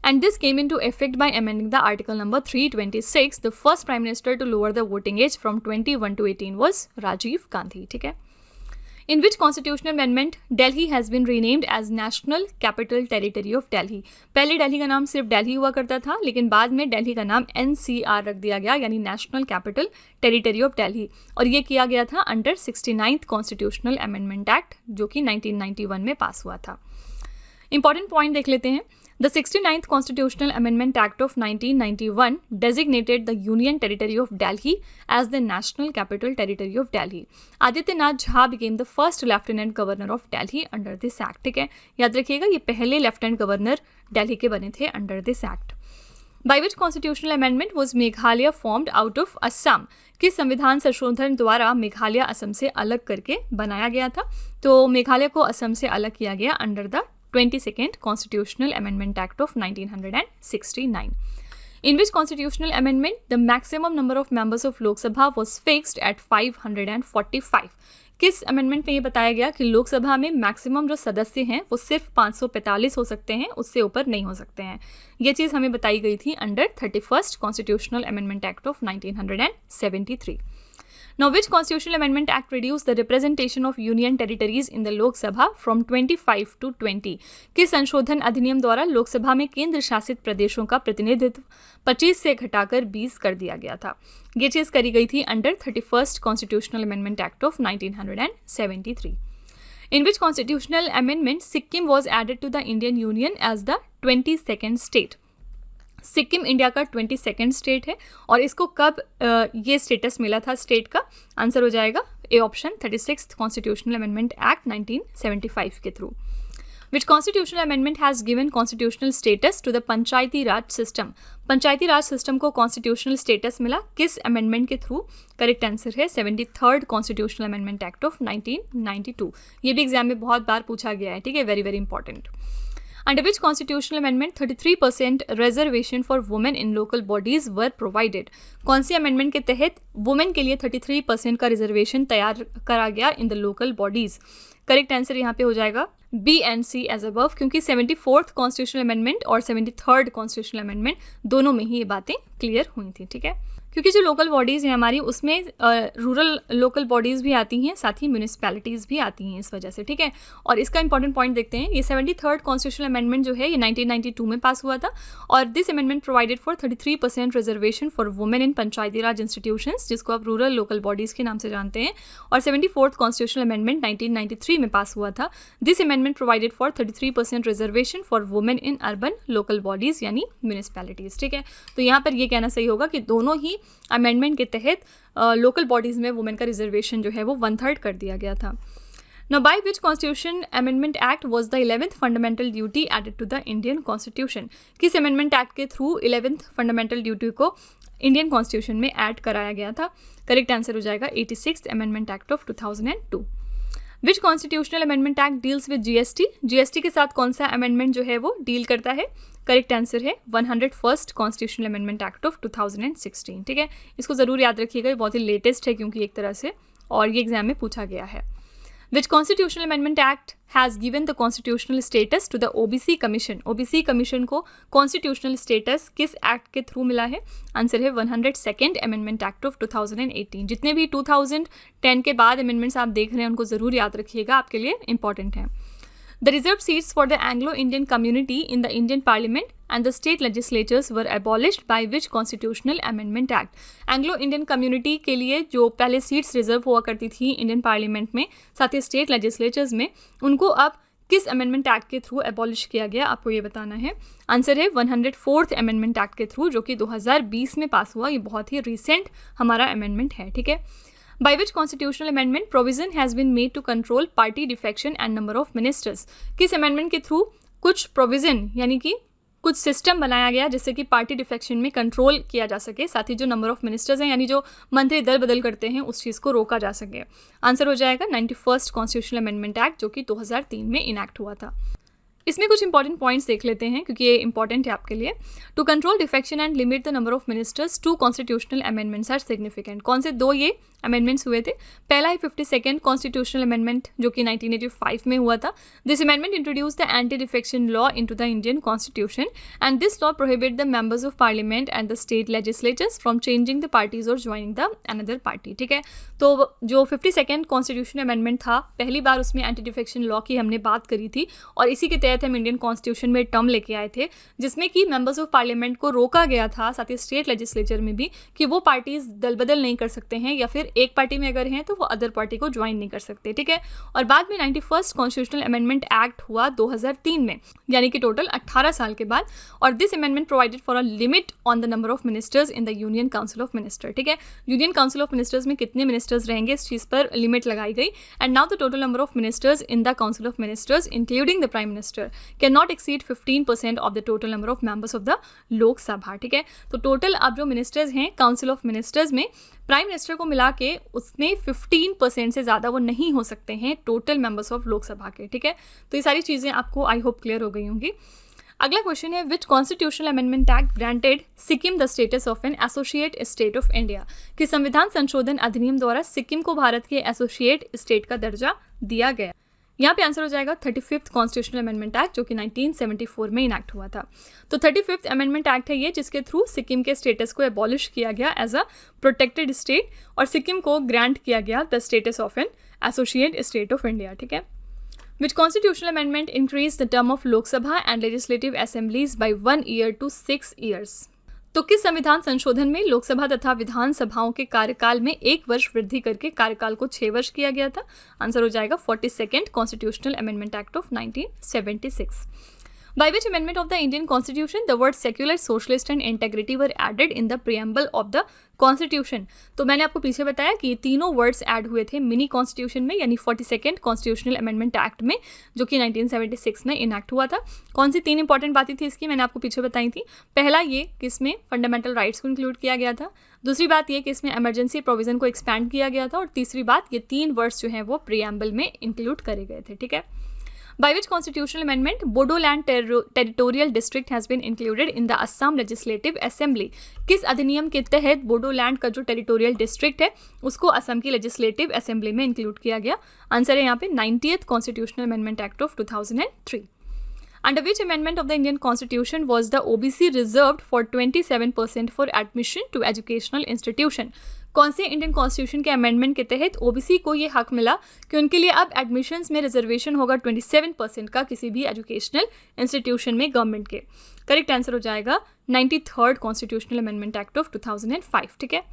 And this came into effect by amending the article number 326. The first Prime Minister to lower the voting age from 21 to 18 was Rajiv Gandhi. ठीक है? In which constitutional amendment Delhi has been renamed as National Capital Territory of Delhi? पहले दिल्ली का नाम सिर्फ दिल्ली हुआ करता था, लेकिन बाद में दिल्ली का नाम NCR रख दिया गया, यानी national capital territory of Delhi, और ये किया गया था under 69th constitutional amendment act, जो कि 1991 में पास हुआ था। इंपॉर्टेंट पॉइंट देख लेते हैं। The 69th Constitutional Amendment Act of 1991 designated the Union Territory of Delhi as the National Capital Territory of Delhi. Adityanath Jha became the first Lieutenant Governor of Delhi under this act. ठीक है, याद रखिएगा ये पहले lieutenant governor Delhi के बने थे under this act. By which constitutional amendment was Meghalaya formed out of Assam? किस संविधान संशोधन द्वारा मेघालय असम से अलग करके बनाया गया था? तो मेघालय को असम से अलग किया गया under the 22nd Constitutional Amendment Act of 1969. In which constitutional amendment the maximum number of members of Lok Sabha was fixed at 545? किस अमेंडमेंट में ये बताया गया कि लोकसभा में मैक्सिमम जो सदस्य हैं वो सिर्फ 545 हो सकते हैं, उससे ऊपर नहीं हो सकते हैं. ये चीज़ हमें बताई गई थी under 31st constitutional amendment act of 1973. Now, which constitutional amendment act reduced the representation of union territories in the Lok Sabha from 25 to 20? किस संशोधन अधिनियम द्वारा लोकसभा में केंद्र शासित प्रदेशों का प्रतिनिधित्व 25 से घटाकर 20 कर दिया गया था? ये चीज़ करी गई थी under 31st Constitutional Amendment Act of 1973. In which constitutional amendment Sikkim was added to the Indian Union as the 22nd state? Sikkim India का 22nd स्टेट है और इसको कब ये स्टेटस मिला था स्टेट का? आंसर हो जाएगा A option 36th constitutional amendment act 1975 के through. Which constitutional amendment has given constitutional status to the panchayati raj system? Panchayati raj system को कॉन्स्टिट्यूशनल स्टेटस मिला किस अमेंडमेंट के थ्रू? करेक्ट आंसर है 73rd constitutional amendment act of 1992. ये भी एग्जाम में बहुत बार पूछा गया है, ठीक है, very very important. Under which constitutional amendment 33% reservation for women in local bodies were provided? कौन सी अमेंडमेंट के तहत वुमेन के लिए 33% का रिजर्वेशन तैयार करा गया in the local bodies? Correct answer यहाँ पे हो जाएगा B and C as above, क्योंकि 74th कॉन्स्टिट्यूशनल अमेंडमेंट और 73rd कॉन्स्टिट्यूशनल अमेंडमेंट दोनों में ही ये बातें क्लियर हुई थी. ठीक है, क्योंकि जो लोकल बॉडीज़ हैं हमारी उसमें रूरल लोकल बॉडीज़ भी आती हैं, साथ ही म्यूनिसिपैलिटीज़ भी आती हैं इस वजह से. ठीक है, और इसका इंपॉर्टेंट पॉइंट देखते हैं. ये 73rd कॉन्स्टिट्यूशनल अमेंडमेंट जो है ये 1992 में पास हुआ था और this amendment provided for 33% reservation for women in Panchayati raj institutions, जिसको आप रूरल लोकल बॉडीज़ के नाम से जानते हैं. और 74th कॉन्स्टिट्यूशनल अमेंडमेंट 1993 में पास हुआ था. This amendment provided for 33% reservation for women in urban local bodies यानी म्यूनिसिपैलिटीज़. ठीक है, तो यहाँ पर ये कहना सही होगा कि दोनों ही अमेंडमेंट के तहत लोकल बॉडीज़ में वुमेन का रिजर्वेशन जो है वो 1/3 कर दिया गया था. Now, by which Constitution Amendment Act was the 11th fundamental duty added to the Indian Constitution? किस अमेंडमेंट एक्ट के थ्रू 11th फंडामेंटल ड्यूटी को इंडियन कॉन्स्टिट्यूशन में ऐड कराया गया था? करेक्ट आंसर हो जाएगा 86th amendment act of 2002. Which constitutional amendment act deals with GST? GST के साथ कौन सा अमेंडमेंट जो है वो डील करता है? करेक्ट आंसर है 101st constitutional amendment act of 2016. ठीक है, इसको ज़रूर याद रखिएगा, ये बहुत ही लेटेस्ट है क्योंकि एक तरह से और ये एग्जाम में पूछा गया है. Which constitutional amendment act has given the constitutional status to the OBC Commission? OBC Commission को constitutional status किस एक्ट के थ्रू मिला है? आंसर है 102nd Amendment Act of 2018. जितने भी 2010 के बाद अमेंडमेंट्स आप देख रहे हैं उनको ज़रूर याद रखिएगा, आपके लिए इंपॉर्टेंट हैं. The reserved seats for the Anglo-Indian community in the Indian Parliament and the state legislatures were abolished by which constitutional amendment act? Anglo-Indian community के लिए जो पहले सीट्स रिजर्व हुआ करती थी इंडियन पार्लियामेंट में, साथ ही स्टेट लेजिस्लेचर्स में, उनको अब किस अमेंडमेंट एक्ट के थ्रू एबॉलिश किया गया? आपको ये बताना है. आंसर है 104th अमेंडमेंट एक्ट के थ्रू, जो कि 2020 में पास हुआ. ये बहुत ही रिसेंट हमारा अमेंडमेंट है. ठीक है, by which constitutional amendment provision has been made to control party defection and number of ministers? किस अमेंडमेंट के थ्रू कुछ प्रोविजन यानी कि कुछ सिस्टम बनाया गया जिससे कि पार्टी डिफेक्शन में कंट्रोल किया जा सके, साथ ही जो नंबर ऑफ मिनिस्टर्स हैं यानी जो मंत्री दल बदल करते हैं उस चीज़ को रोका जा सके? आंसर हो जाएगा 91st कॉन्स्टिट्यूशनल अमेंडमेंट एक्ट, जो कि 2003 में इनैक्ट हुआ था. इसमें कुछ इंपॉर्टेंट पॉइंट्स देख लेते हैं क्योंकि ये इंपॉर्टेंट है आपके लिए. To control defection and limit the number of ministers, 2 constitutional amendments are significant. कौन से 2 ये अमेंडमेंट्स हुए थे? पहला है 52nd कॉन्स्टिट्यूशनल अमेंडमेंट जो कि 1985 में हुआ था. This amendment introduce the anti defection law into the Indian constitution and this law prohibit the members of parliament and the state legislatures from changing the parties और ज्वाइनिंग द अनदर पार्टी. ठीक है, तो जो 52nd constitution amendment था, पहली बार उसमें anti defection law की हमने बात करी थी और इसी के तहत तहत हम इंडियन कॉन्स्टिट्यूशन में टर्म लेके आए थे जिसमें कि मेंबर्स ऑफ पार्लियामेंट को रोका गया था, साथ ही स्टेट लेजिस्लेचर में भी, कि वो पार्टीज दल बदल नहीं कर सकते हैं या फिर एक पार्टी में अगर हैं तो वो अदर पार्टी को ज्वाइन नहीं कर सकते, ठीक है। और बाद में 91st कॉन्स्टिट्यूशनल अमेंडमेंट एक्ट हुआ 2003 में, यानी कि टोटल 18 साल के बाद। और this amendment provided for a limit on the number of ministers in the union council of minister, ठीक है। यूनियन काउंसिल ऑफ मिनिस्टर्स में कितने मिनिस्टर्स रहेंगे इस चीज़ पर लिमिट लगाई गई। And now the total number of ministers in the council of ministers including the prime minister can not exceed 15% of the total number of members of the Lok Sabha, ठीक है। तो टोटल अब जो मिनिस्टर्स हैं काउंसिल ऑफ मिनिस्टर्स में prime minister को मिला के उसमें 15% से ज़्यादा वो नहीं हो सकते हैं टोटल मेंबर्स ऑफ लोकसभा के, ठीक है। तो ये सारी चीज़ें आपको आई होप क्लियर हो गई होंगी। अगला क्वेश्चन है which constitutional amendment act granted Sikkim the status of an associate state of India, कि संविधान संशोधन अधिनियम द्वारा सिक्किम को भारत के एसोसिएट स्टेट का दर्जा दिया गया। यहाँ पे आंसर हो जाएगा 35th कॉन्स्टिट्यूशनल अमेंडमेंट एक्ट जो कि 1974 में इनैक्ट हुआ था। तो 35th अमेंडमेंट एक्ट है ये जिसके थ्रू सिक्किम के स्टेटस को एबॉलिश किया गया एज अ प्रोटेक्टेड स्टेट और सिक्किम को ग्रांट किया गया the status of an associate state of India, ठीक है। Which constitutional amendment increased the term of Lok Sabha and legislative assemblies by 1 year to 6 years? तो किस संविधान संशोधन में लोकसभा तथा विधानसभाओं के कार्यकाल में 1 वर्ष वृद्धि करके कार्यकाल को 6 वर्ष किया गया था? आंसर हो जाएगा 42nd constitutional amendment act of 1976. By which amendment of the Indian Constitution the words secular, socialist and integrity were added in the preamble of the Constitution? तो मैंने आपको पीछे बताया कि तीनों वर्ड्स ऐड हुए थे मिनी कॉन्स्टिट्यूशन में, यानी 42nd कॉन्स्टिट्यूशनल अमेंडमेंट एक्ट में जो कि 1976 में इनैक्ट हुआ था। कौन सी 3 इंपॉर्टेंट बातें थी इसकी, मैंने आपको पीछे बताई थी। पहला ये कि इसमें फंडामेंटल राइट्स को इंक्लूड किया गया था, दूसरी बात ये कि इसमें इमरजेंसी प्रोविजन को एक्सपैंड किया गया था, और तीसरी बात ये 3 वर्ड्स जो हैं वो प्रीएम्बल में इंक्लूड करे गए थे, ठीक है। By which constitutional amendment Bodoland territorial district has been included in the Assam Legislative Assembly? किस अधिनियम के तहत बोडोलैंड का जो टेरिटोरियल डिस्ट्रिक्ट है उसको असम की लेजिस्लेटिव असेंबली में इंक्लूड किया गया? आंसर है यहाँ पे 90th constitutional amendment act of 2003. Under which amendment of the Indian Constitution was the OBC reserved for 27% for admission to educational institution? कौन से इंडियन कॉन्स्टिट्यूशन के अमेंडमेंट के तहत ओबीसी को ये हक मिला कि उनके लिए अब एडमिशन्स में रिजर्वेशन होगा 27% का किसी भी एजुकेशनल इंस्टीट्यूशन में गवर्नमेंट के? करेक्ट आंसर हो जाएगा 93rd constitutional amendment act of 2005, ठीक है।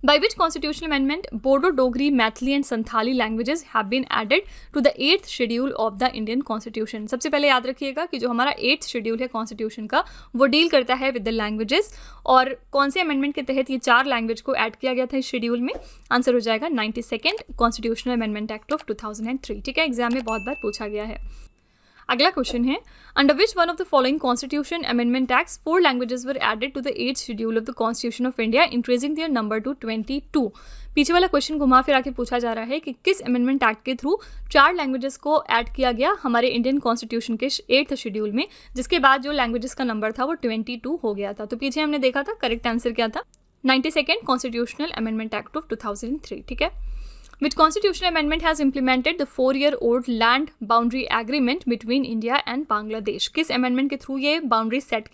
By which constitutional amendment Bodo, Dogri, Maithili and Santhali languages have been added to the 8th schedule of the Indian Constitution? सबसे पहले याद रखिएगा कि जो हमारा 8th शेड्यूल है कॉन्स्टिट्यूशन का वो डील करता है विद द लैंग्वेजेस, और कौन से अमेंडमेंट के तहत ये 4 लैंग्वेज को ऐड किया गया था इस शेड्यूल में? आंसर हो जाएगा 92nd constitutional amendment act of 2003, ठीक है। एग्जाम में बहुत बार पूछा गया है। अगला क्वेश्चन है under which one of the following constitution amendment acts 4 languages were added to the 8th schedule of the constitution of India increasing their number to 22? पीछे वाला क्वेश्चन घुमा फिरा के पूछा जा रहा है कि किस अमेंडमेंट एक्ट के थ्रू 4 लैंग्वेजेस को ऐड किया गया हमारे इंडियन कॉन्स्टिट्यूशन के 8th शेड्यूल में, जिसके बाद जो लैंग्वेजेस का नंबर था वो 22 हो गया था। तो पीछे हमने देखा था करेक्ट आंसर क्या था, 92nd constitutional amendment act of 2003, ठीक है। Which constitutional amendment has implemented the 4-year-old land boundary agreement between India and Bangladesh? किस amendment के थ्रू ये बाउंड्री सेट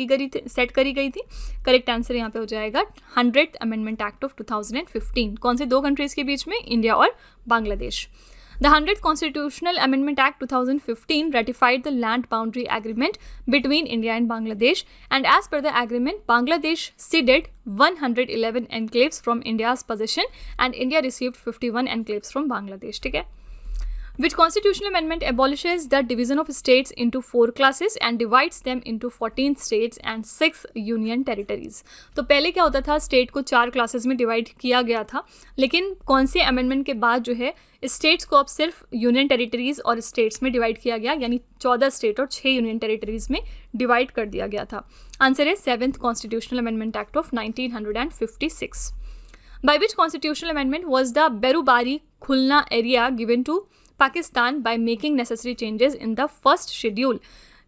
करी गई थी? करेक्ट आंसर यहाँ पे हो जाएगा 100th अमेंडमेंट एक्ट ऑफ 2015। कौन से 2 कंट्रीज के बीच में? इंडिया और Bangladesh. The 100th Constitutional Amendment Act 2015 ratified the land boundary agreement between India and Bangladesh, and as per the agreement, Bangladesh ceded 111 enclaves from India's possession and India received 51 enclaves from Bangladesh, ठीक है। Which constitutional amendment abolishes the division of states into 4 classes and divides them into 14 states and 6 union territories? तो पहले क्या होता था, state को 4 classes में divide किया गया था, लेकिन कौन से अमेंडमेंट के बाद जो है स्टेट्स को अब सिर्फ यूनियन टेरिटरीज और स्टेट्स में डिवाइड किया गया, यानी 14 स्टेट और 6 यूनियन टेरिटरीज में डिवाइड कर दिया गया था? आंसर है 7th constitutional amendment act of 1956. By which constitutional amendment was the Berubari Khulna area given to Pakistan by making necessary changes in the first schedule?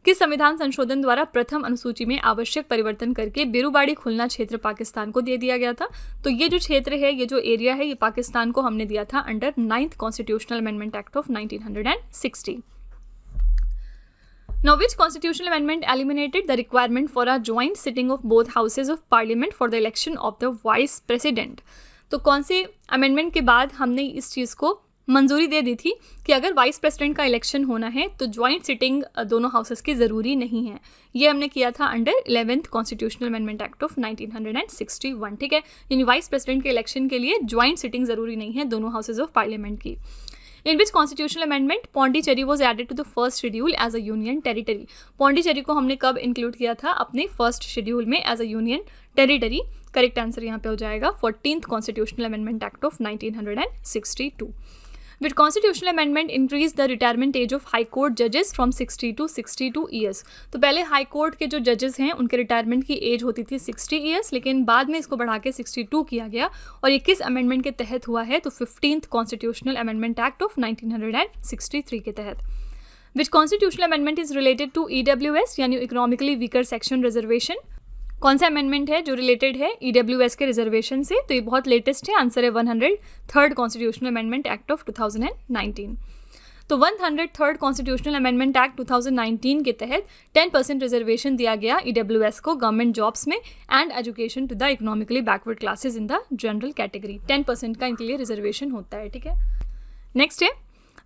किस संविधान संशोधन द्वारा प्रथम अनुसूची में आवश्यक परिवर्तन करके बेरूबाड़ी खुलना क्षेत्र पाकिस्तान को दे दिया गया था? तो ये जो क्षेत्र है, ये जो एरिया है, ये पाकिस्तान को हमने दिया था under 9th constitutional amendment act of 1960. Now, which constitutional amendment eliminated the requirement for a joint sitting of both houses of parliament for the election of the vice president? तो कौन से अमेंडमेंट के बाद हमने इस चीज़ को मंजूरी दे दी थी कि अगर वाइस प्रेसिडेंट का इलेक्शन होना है तो ज्वाइंट सिटिंग दोनों हाउसेस की ज़रूरी नहीं है। ये हमने किया था under 11th constitutional amendment act of 1961, ठीक है। यानी वाइस प्रेसिडेंट के इलेक्शन के लिए ज्वाइंट सिटिंग ज़रूरी नहीं है दोनों हाउसेज ऑफ पार्लियामेंट की। In which constitutional amendment Pondicherry was added to the first schedule as a union territory. Pondicherry को हमने कब इंक्लूड किया था? अपने फर्स्ट शेड्यूल में as a union territory. Correct answer यहाँ पे हो जाएगा 14th constitutional amendment act of 1962। With constitutional amendment increased the retirement age of high court judges from 60 to 62 years। तो पहले हाई कोर्ट के जो जजेस हैं उनके रिटायरमेंट की एज होती थी 60 ईयर्स, लेकिन बाद में इसको बढ़ा के 62 किया गया। और ये किस अमेंडमेंट के तहत हुआ है? तो 15th constitutional amendment act of 1963 के तहत। Which constitutional amendment is related to EWS यानी इकोनॉमिकली वीकर सेक्शन रिजर्वेशन। कौन सा अमेंडमेंट है जो रिलेटेड है EWS के रिजर्वेशन से? तो ये बहुत लेटेस्ट है, आंसर है 103rd constitutional amendment act of 2019। तो 103rd कॉन्स्टिट्यूशनल अमेंडमेंट एक्ट 2019 के तहत 10% रिजर्वेशन दिया गया EWS को गवर्नमेंट जॉब्स में and education to the economically backward classes in the general category. 10% का इनके लिए रिजर्वेशन होता है, ठीक है। नेक्स्ट है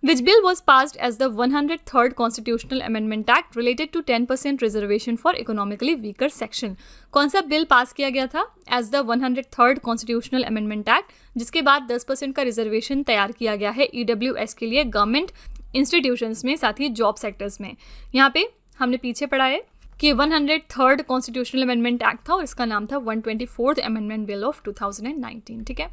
Which bill was passed as the 103rd Constitutional Amendment Act related to 10% reservation for economically weaker section? कौन सा बिल पास किया गया था as the 103rd Constitutional Amendment Act, जिसके बाद 10% का रिजर्वेशन तैयार किया गया है EWS के लिए गवर्नमेंट इंस्टीट्यूशंस में, साथ ही जॉब सेक्टर्स में। यहाँ पे हमने पीछे पढ़ा है कि 103rd कॉन्स्टिट्यूशनल अमेंडमेंट एक्ट था और इसका नाम था 124th अमेंडमेंट बिल ऑफ 2019, ठीक है।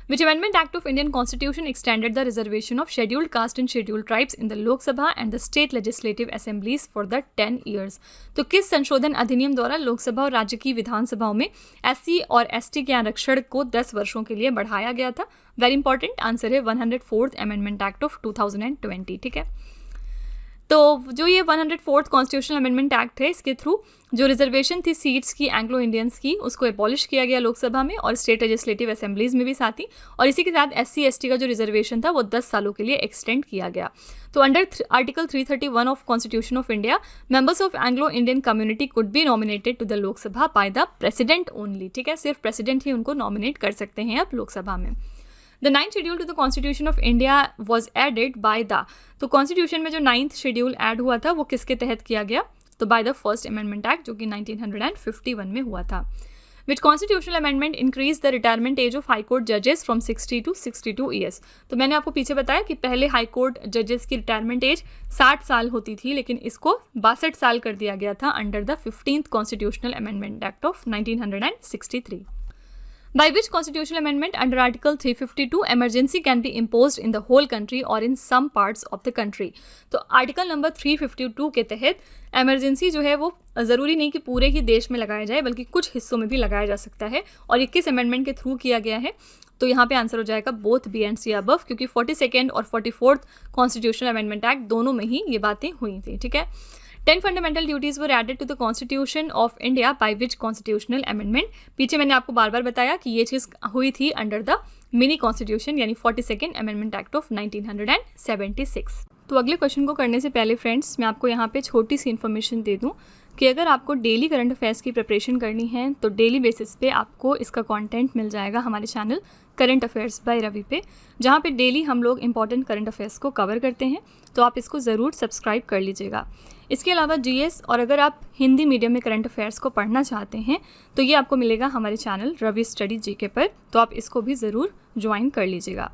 Which amendment act of Indian Constitution extended the reservation of scheduled caste and scheduled tribes in the Lok Sabha and the state legislative assemblies for the 10 years? तो किस संशोधन अधिनियम द्वारा लोकसभा और राज्य की विधानसभाओं में SC और ST के आरक्षण को 10 वर्षों के लिए बढ़ाया गया था? वेरी इंपॉर्टेंट, आंसर है 104th अमेंडमेंट एक्ट ऑफ 2020, ठीक है। तो जो ये 104th कॉन्स्टिट्यूशनल अमेंडमेंट एक्ट है, इसके थ्रू जो रिजर्वेशन थी सीट्स की एंग्लो इंडियंस की, उसको एबॉलिश किया गया लोकसभा में और स्टेट लेजिस्लेटिव असेंबलीज में भी साथ ही। और इसी के साथ SC ST का जो रिजर्वेशन था वो 10 सालों के लिए एक्सटेंड किया गया। तो under article 331 of constitution of India, members of Anglo Indian community could be nominated to the Lok Sabha by the president only, ठीक है। सिर्फ प्रेसिडेंट ही उनको नॉमिनेट कर सकते हैं अब लोकसभा में। The 9th schedule to the Constitution of India was added by the, तो कॉन्स्टिट्यूशन में जो 9th शेड्यूल ऐड हुआ था वो किसके तहत किया गया? तो by the first amendment act जो कि 1951 में हुआ था। Which constitutional amendment increased the retirement age of high court judges from 60 to 62 years? तो मैंने आपको पीछे बताया कि पहले हाई कोर्ट जजेस की रिटायरमेंट एज 60 साल होती थी, लेकिन इसको 62 साल कर दिया गया था under the 15th constitutional amendment act of 1963। By which constitutional amendment under Article 352 emergency can be imposed in the whole country or in some parts of the country? तो आर्टिकल नंबर 352 के तहत एमरजेंसी जो है वो ज़रूरी नहीं कि पूरे ही देश में लगाया जाए, बल्कि कुछ हिस्सों में भी लगाया जा सकता है। और ये किस अमेंडमेंट के थ्रू किया गया है? तो यहाँ पे आंसर हो जाएगा both B and C above, क्योंकि 42nd और 44th कॉन्स्टिट्यूशनल अमेंडमेंट एक्ट दोनों में ही ये बातें हुई थी, ठीक है। 10 fundamental duties were added to the constitution of India by which constitutional amendment? पीछे मैंने आपको बार बार बताया कि ये चीज़ हुई थी अंडर द मिनी कॉन्स्टिट्यूशन यानी 42nd अमेंडमेंट एक्ट ऑफ 1976। तो अगले क्वेश्चन को करने से पहले फ्रेंड्स, मैं आपको यहाँ पे छोटी सी इन्फॉर्मेशन दे दूँ कि अगर आपको डेली करंट अफेयर्स की प्रिपरेशन करनी है तो डेली बेसिस पे आपको इसका कंटेंट मिल जाएगा हमारे channel current affairs by Ravi पे, जहाँ पे डेली हम लोग इंपॉर्टेंट करंट अफेयर्स को कवर करते हैं। तो आप इसको ज़रूर सब्सक्राइब कर लीजिएगा। इसके अलावा GS और अगर आप हिंदी मीडियम में करंट अफेयर्स को पढ़ना चाहते हैं तो ये आपको मिलेगा हमारे चैनल रवि स्टडी GK पर, तो आप इसको भी ज़रूर ज्वाइन कर लीजिएगा।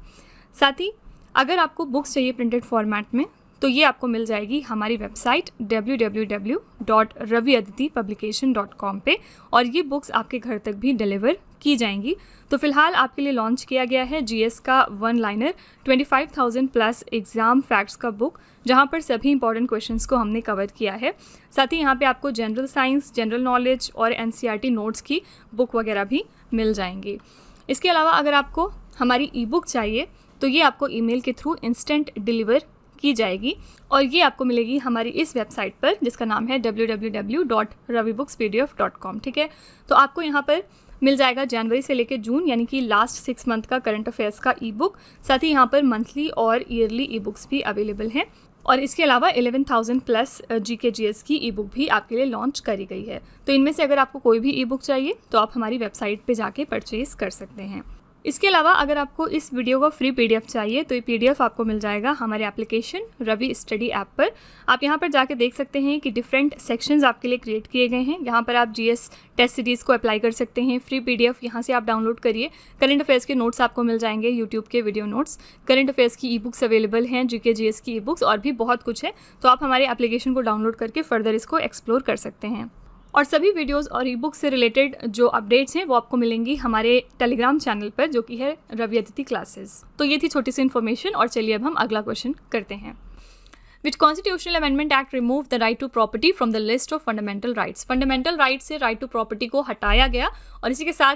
साथ ही अगर आपको बुक्स चाहिए प्रिंटेड फॉर्मेट में तो ये आपको मिल जाएगी हमारी वेबसाइट www.raviaditipublication.com पे, और ये बुक्स आपके घर तक भी डिलीवर की जाएंगी। तो फिलहाल आपके लिए लॉन्च किया गया है GS का 1 लाइनर 25,000 प्लस एग्जाम फैक्ट्स का बुक, जहाँ पर सभी इंपॉर्टेंट क्वेश्चंस को हमने कवर किया है। साथ ही यहाँ पे आपको जनरल साइंस, जनरल नॉलेज और NCERT नोट्स की बुक वगैरह भी मिल जाएंगी। इसके अलावा अगर आपको हमारी ई बुक चाहिए तो ये आपको ईमेल के थ्रू इंस्टेंट डिलीवर की जाएगी, और ये आपको मिलेगी हमारी इस वेबसाइट पर जिसका नाम है www.ravibookspdf.com, ठीक है। तो आपको यहाँ पर मिल जाएगा जनवरी से लेकर जून यानी कि लास्ट 6 मंथ का करंट अफेयर्स का ई बुक। साथ ही यहाँ पर मंथली और ईयरली ई बुक्स भी अवेलेबल हैं, और इसके अलावा 11,000 प्लस GK GS की ई बुक भी आपके लिए लॉन्च करी गई है। तो इनमें से अगर आपको कोई भी ई बुक चाहिए तो आप हमारी वेबसाइट पे जाके परचेज़ कर सकते हैं। इसके अलावा अगर आपको इस वीडियो का फ्री पीडीएफ चाहिए तो ये पीडीएफ आपको मिल जाएगा हमारे एप्लीकेशन रवि स्टडी ऐप पर। आप यहाँ पर जाके देख सकते हैं कि डिफरेंट सेक्शंस आपके लिए क्रिएट किए गए हैं। यहाँ पर आप जीएस टेस्ट सीरीज़ को अप्लाई कर सकते हैं। फ्री पीडीएफ यहाँ से आप डाउनलोड करिए। करंट अफेयर्स के नोट्स आपको मिल जाएंगे, यूट्यूब के वीडियो नोट्स, करंट अफेयर्स की ई बुक्स अवेलेबल हैं, जीके जीएस की ई बुक्स और भी बहुत कुछ है। तो आप हमारे एप्लीकेशन को डाउनलोड करके फर्दर इसको एक्सप्लोर कर सकते हैं। और सभी वीडियोस और ई बुक से रिलेटेड जो अपडेट्स हैं वो आपको मिलेंगी हमारे टेलीग्राम चैनल पर, जो कि है रवि अदिति क्लासेस। तो ये थी छोटी सी इन्फॉर्मेशन और चलिए अब हम अगला क्वेश्चन करते हैं। Which constitutional amendment act remove the right to property from the list of fundamental rights. Fundamental right से राइट टू प्रॉपर्टी को हटाया गया और इसी के साथ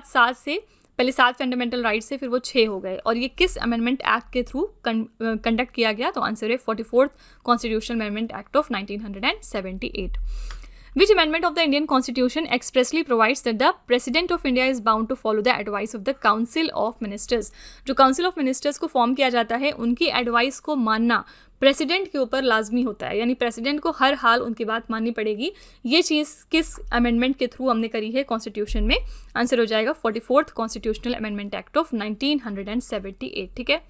पहले 7 फंडामेंटल राइट्स थे, फिर वो 6 हो गए। और ये किस अमेंडमेंट एक्ट के थ्रू कंडक्ट किया गया? तो आंसर है 44th constitutional amendment act of 1978। Which amendment of the Indian Constitution expressly provides that the President of India is bound to follow the advice of the Council of Ministers? जो Council of Ministers को form किया जाता है, उनकी advice को मानना president के ऊपर लाजमी होता है, यानी प्रेसिडेंट को हर हाल उनकी बात माननी पड़ेगी। ये चीज़ किस अमेंडमेंट के थ्रू हमने करी है कॉन्स्टिट्यूशन में? आंसर हो जाएगा 44th constitutional amendment act of 1978। ठीक है।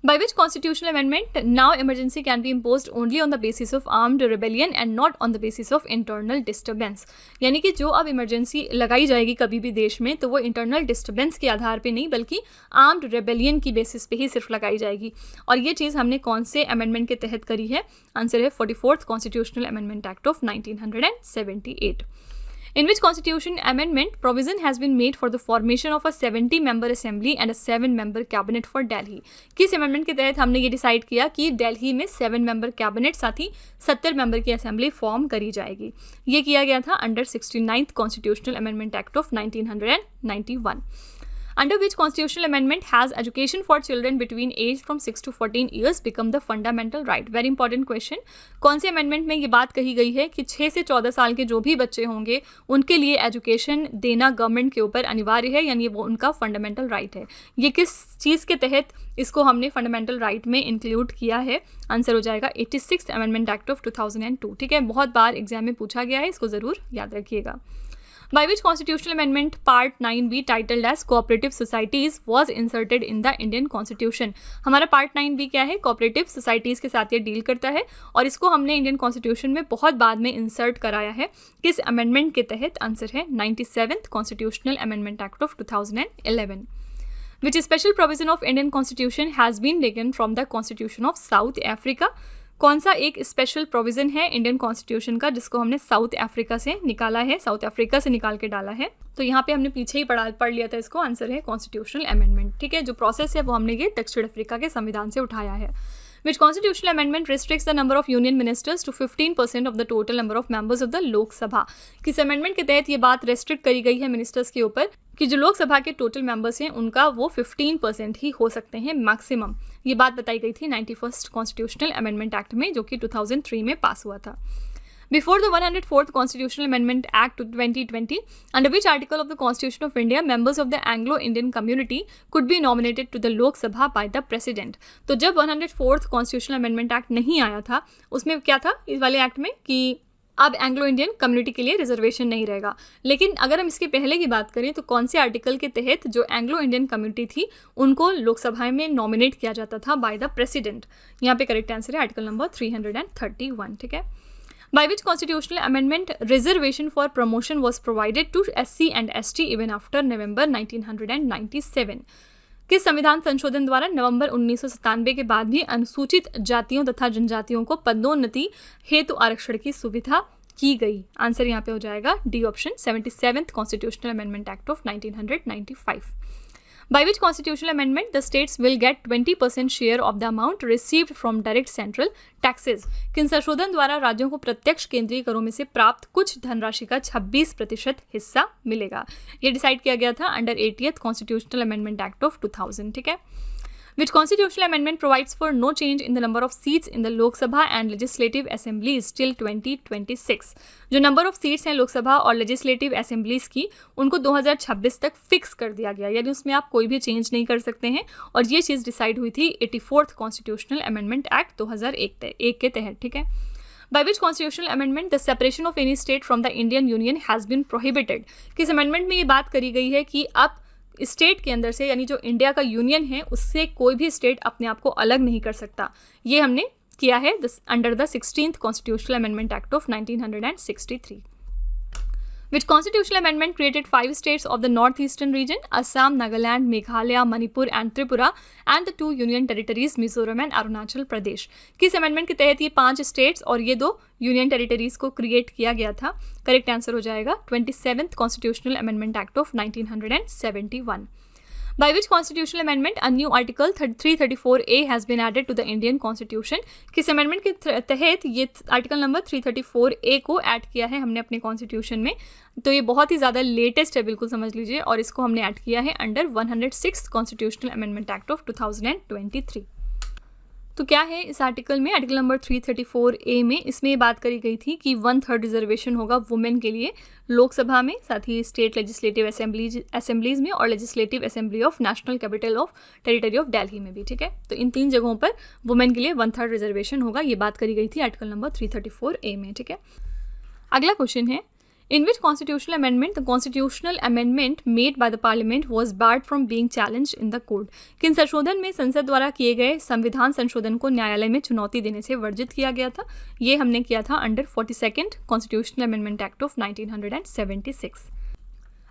By which constitutional amendment now emergency can be imposed only on the basis of armed rebellion and not on the basis of internal disturbance? यानी कि जो अब emergency लगाई जाएगी कभी भी देश में, तो वो इंटरनल डिस्टर्बेंस के आधार पे नहीं बल्कि आर्म्ड रेबेलियन की बेसिस पे ही सिर्फ लगाई जाएगी। और ये चीज़ हमने कौन से अमेंडमेंट के तहत करी है? आंसर है 44th constitutional amendment act of 1978। In which constitution amendment provision has been made for the formation of a 70-member assembly and a 7-member cabinet for Delhi? किस अमेंडमेंट के तहत हमने ये डिसाइड किया कि दिल्ली में 7-member कैबिनेट साथ ही 70 मेंबर की असेंबली फॉर्म करी जाएगी? ये किया गया था under 69th constitutional amendment act of 1991. Under which constitutional amendment has education for children between age from 6 to 14 years become the fundamental right? Very important question. कौन से अमेंडमेंट में ये बात कही गई है कि 6 से 14 साल के जो भी बच्चे होंगे उनके लिए एजुकेशन देना गवर्नमेंट के ऊपर अनिवार्य है, यानी वो उनका फंडामेंटल राइट है? ये किस चीज़ के तहत इसको हमने फंडामेंटल राइट में इंक्लूड किया है? आंसर हो जाएगा 86th अमेंडमेंट एक्ट ऑफ 2002। ठीक है, बहुत बार एग्जाम में पूछा गया है, इसको ज़रूर याद रखिएगा। By which constitutional amendment part 9B titled as cooperative societies was inserted in the Indian Constitution? हमारा part 9B क्या है? cooperative societies के साथ ये डील करता है और इसको हमने इंडियन कॉन्स्टिट्यूशन में बहुत बाद में इंसर्ट कराया है। किस अमेंडमेंट के तहत? आंसर है 97th constitutional amendment act of 2011। Which special provision of Indian Constitution has been taken from the Constitution of South Africa? कौन सा एक स्पेशल प्रोविज़न है इंडियन कॉन्स्टिट्यूशन का जिसको हमने साउथ अफ्रीका से निकाला है, साउथ अफ्रीका से निकाल के डाला है? तो यहाँ पे हमने पीछे ही पढ़ लिया था इसको। आंसर है कॉन्स्टिट्यूशनल अमेंडमेंट। ठीक है, जो प्रोसेस है वो हमने ये दक्षिण अफ्रीका के संविधान से उठाया है। Which constitutional amendment restricts the number of union ministers to 15% of the total number of members of the लोक सभा? किस अमेंडमेंट के तहत ये बात रेस्ट्रिक्ट करी गई है मिनिस्टर्स के ऊपर कि जो लोकसभा के टोटल मेंबर्स हैं उनका वो 15% ही हो सकते हैं मैक्सिमम? ये बात बताई गई थी 91st कॉन्स्टिट्यूशनल अमेंडमेंट एक्ट में, जो कि 2003 में पास हुआ था। Before the 104th Constitutional Amendment Act 2020, under which article of the Constitution of India members of the Anglo-Indian community could be nominated to the Lok Sabha by the President? तो जब 104th Constitutional Amendment Act नहीं आया था, उसमें क्या था इस वाले एक्ट में कि अब एंग्लो इंडियन कम्युनिटी के लिए रिजर्वेशन नहीं रहेगा। लेकिन अगर हम इसके पहले की बात करें तो कौन से आर्टिकल के तहत जो एंग्लो इंडियन कम्युनिटी थी उनको लोकसभा में नॉमिनेट किया जाता था बाय द प्रेसिडेंट? यहाँ पे करेक्ट आंसर है आर्टिकल नंबर 331। ठीक है। By which constitutional amendment reservation for promotion was provided to SC and ST even after November 1997? किस संविधान संशोधन द्वारा नवंबर 1997 के बाद भी अनुसूचित जातियों तथा जनजातियों को पदोन्नति हेतु आरक्षण की सुविधा की गई? आंसर यहाँ पे हो जाएगा D option, 77th constitutional amendment act of 1995. By which constitutional amendment the states will get 20% share of the amount received from direct central taxes? किन संशोधन द्वारा राज्यों को प्रत्यक्ष केंद्रीय करों में से प्राप्त कुछ धनराशि का 26% हिस्सा मिलेगा? ये डिसाइड किया गया था under 80th constitutional amendment act of 2000। ठीक है। Which constitutional amendment provides for no change in the number of seats in the Lok Sabha and Legislative Assemblies till 2026? जो नंबर ऑफ सीट्स हैं लोकसभा और लेजिस्लेटिव असेंबलीज की उनको 2026 तक fix कर दिया गया, यानी उसमें आप कोई भी चेंज नहीं कर सकते हैं। और ये चीज़ डिसाइड हुई थी 84th कॉन्स्टिट्यूशनल अमेंडमेंट एक्ट 2001 के तहत। ठीक है। By which constitutional amendment the separation of any state from the Indian Union has been prohibited? किस अमेंडमेंट में ये बात करी गई है कि अब स्टेट के अंदर से, यानी जो इंडिया का यूनियन है उससे कोई भी स्टेट अपने आप को अलग नहीं कर सकता। ये हमने किया है under the 16th constitutional amendment act of 1963, which constitutional amendment created 5 states of the northeastern region, Assam, Nagaland, Meghalaya, Manipur and Tripura, and the 2 union territories Mizoram and Arunachal Pradesh। किस अमेंडमेंट के तहत ये 5 states और ये 2 union territories को create किया गया था? करेक्ट आंसर हो जाएगा 27th constitutional amendment act of 1971। By which constitutional amendment a new article 334A has been added to the Indian Constitution? किस अमेंडमेंट के तहत ये आर्टिकल नंबर 334A को ऐड किया है हमने अपने कॉन्स्टिट्यूशन में? तो ये बहुत ही ज़्यादा लेटेस्ट है, बिल्कुल समझ लीजिए, और इसको हमने ऐड किया है under 106th constitutional amendment act of 2023। तो क्या है इस आर्टिकल में? आर्टिकल नंबर 334A में इसमें ये बात करी गई थी कि 1/3 रिजर्वेशन होगा वुमेन के लिए लोकसभा में, साथ ही स्टेट लेजिस्लेटिव असेंबलीज में और legislative assembly of national capital of territory of Delhi में भी। ठीक है, तो इन 3 जगहों पर वुमेन के लिए 1/3 रिजर्वेशन होगा, ये बात करी गई थी आर्टिकल नंबर 334A में। ठीक है, अगला क्वेश्चन है, in which constitutional amendment the constitutional amendment made by the parliament was barred from being challenged in the court? किन संशोधन में संसद द्वारा किए गए संविधान संशोधन को न्यायालय में चुनौती देने से वर्जित किया गया था? ये हमने किया था under 42nd constitutional amendment act of 1976।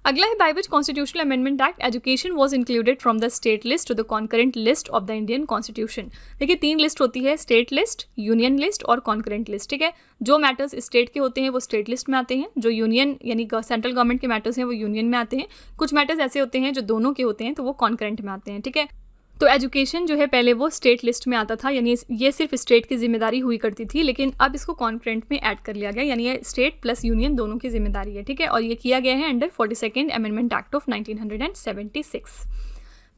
अगला है, by which constitutional amendment act education was included from the state list to the concurrent list of the Indian constitution? देखिए 3 लिस्ट होती है, स्टेट लिस्ट, यूनियन लिस्ट और concurrent list. ठीक है, जो matters state के होते हैं वो स्टेट लिस्ट में आते हैं, जो यूनियन यानी सेंट्रल गवर्नमेंट के मैटर्स हैं वो यूनियन में आते हैं, कुछ मैटर्स ऐसे होते हैं जो दोनों के होते हैं तो वो कॉन्करेंट में आते हैं। ठीक है, तो एजुकेशन जो है पहले वो स्टेट लिस्ट में आता था, यानी ये सिर्फ स्टेट की जिम्मेदारी हुई करती थी, लेकिन अब इसको कॉन्करेंट में ऐड कर लिया गया, यानी ये स्टेट प्लस यूनियन दोनों की जिम्मेदारी है। ठीक है, और ये किया गया है under 42nd amendment act of 1976।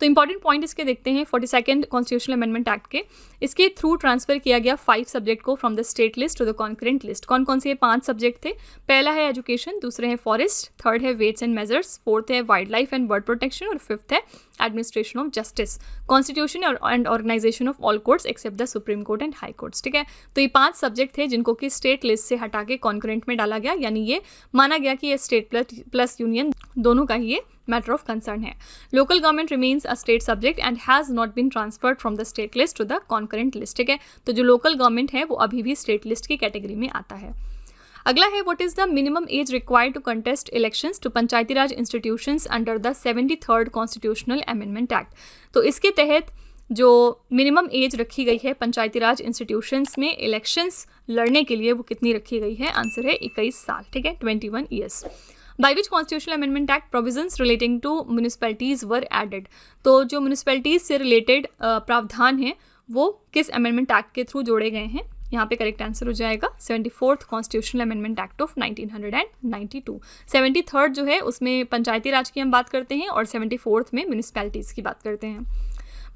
तो इंपॉर्टेंट पॉइंट इसके देखते हैं 42nd कॉन्स्टिट्यूशनल अमेंडमेंट एक्ट के। इसके थ्रू ट्रांसफर किया गया 5 सब्जेक्ट को from the state list to the concurrent list. कौन कौन से? 5 सब्जेक्ट थे। पहला है एजुकेशन, दूसरे है फॉरेस्ट, थर्ड है वेट्स एंड मेजर्स, फोर्थ है wildlife and bird protection और फिफ्थ है administration of justice, constitution and organisation of all courts except the supreme court and high courts. ठीक है, तो ये 5 सब्जेक्ट थे जिनको कि स्टेट लिस्ट से हटा के कॉन्करेंट में डाला गया, यानी ये माना गया कि ये स्टेट प्लस यूनियन दोनों का ही ये मैटर ऑफ कंसर्न है। Local government remains a state subject and has not been transferred from the state list to the concurrent list. ठीक है, तो जो लोकल गवर्नमेंट है वो अभी भी स्टेट लिस्ट की कैटेगरी में आता है। अगला है, what is the minimum age required to contest elections to panchayati raj institutions under the 73rd constitutional amendment act? तो इसके तहत जो मिनिमम एज रखी गई है पंचायती राज इंस्टीट्यूशंस में इलेक्शंस लड़ने के लिए वो कितनी रखी गई है? आंसर है 21 साल। ठीक है, 21 years. By which constitutional amendment act provisions relating to municipalities were added? तो जो म्यूनिसपैलिटीज़ से रिलेटेड प्रावधान हैं वो किस अमेंडमेंट एक्ट के थ्रू जोड़े गए हैं? यहाँ पे करेक्ट आंसर हो जाएगा 74th constitutional amendment act of 1992। 73rd जो है उसमें पंचायती राज की हम बात करते हैं और 74th में म्यूनिसपैलिटीज़ की बात करते हैं।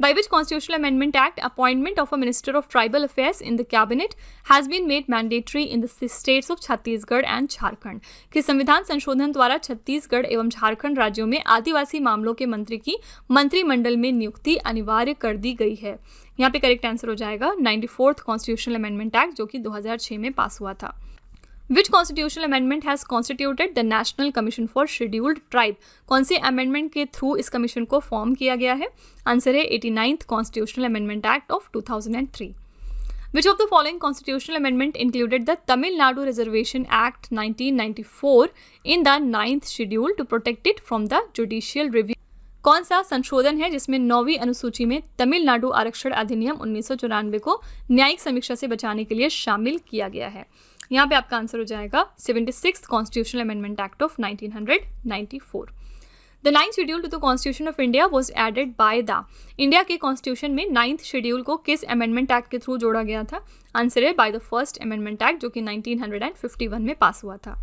By which constitutional amendment act appointment of a minister of tribal affairs in the cabinet has been made mandatory in the states of Chhattisgarh and Jharkhand? कि संविधान संशोधन द्वारा छत्तीसगढ़ एवं झारखंड राज्यों में आदिवासी मामलों के मंत्री की मंत्रिमंडल में नियुक्ति अनिवार्य कर दी गई है। यहाँ पे करेक्ट आंसर हो जाएगा 94th कॉन्स्टिट्यूशनल अमेंडमेंट एक्ट जो कि 2006 में पास हुआ था। Which constitutional amendment has constituted the National Commission for Scheduled Tribe? कौन से अमेंडमेंट के थ्रू इस कमीशन को फॉर्म किया गया है? आंसर है 89th Constitutional Amendment Act of 2003. Which of the following constitutional amendment included the Tamil Nadu Reservation Act 1994 in the 9th schedule to protect it from the judicial review? कौन सा संशोधन है जिसमें 9वीं अनुसूची में तमिलनाडु आरक्षण अधिनियम 1994 को न्यायिक समीक्षा से बचाने के लिए शामिल किया गया है? यहाँ पे आपका आंसर हो जाएगा 76th constitutional amendment act of 1994। The 9th schedule to the constitution of India was added by the? India के कॉन्स्टिट्यूशन में 9th शेड्यूल को किस अमेंडमेंट एक्ट के थ्रू जोड़ा गया था? आंसर है by the first amendment act जो कि 1951 में पास हुआ था।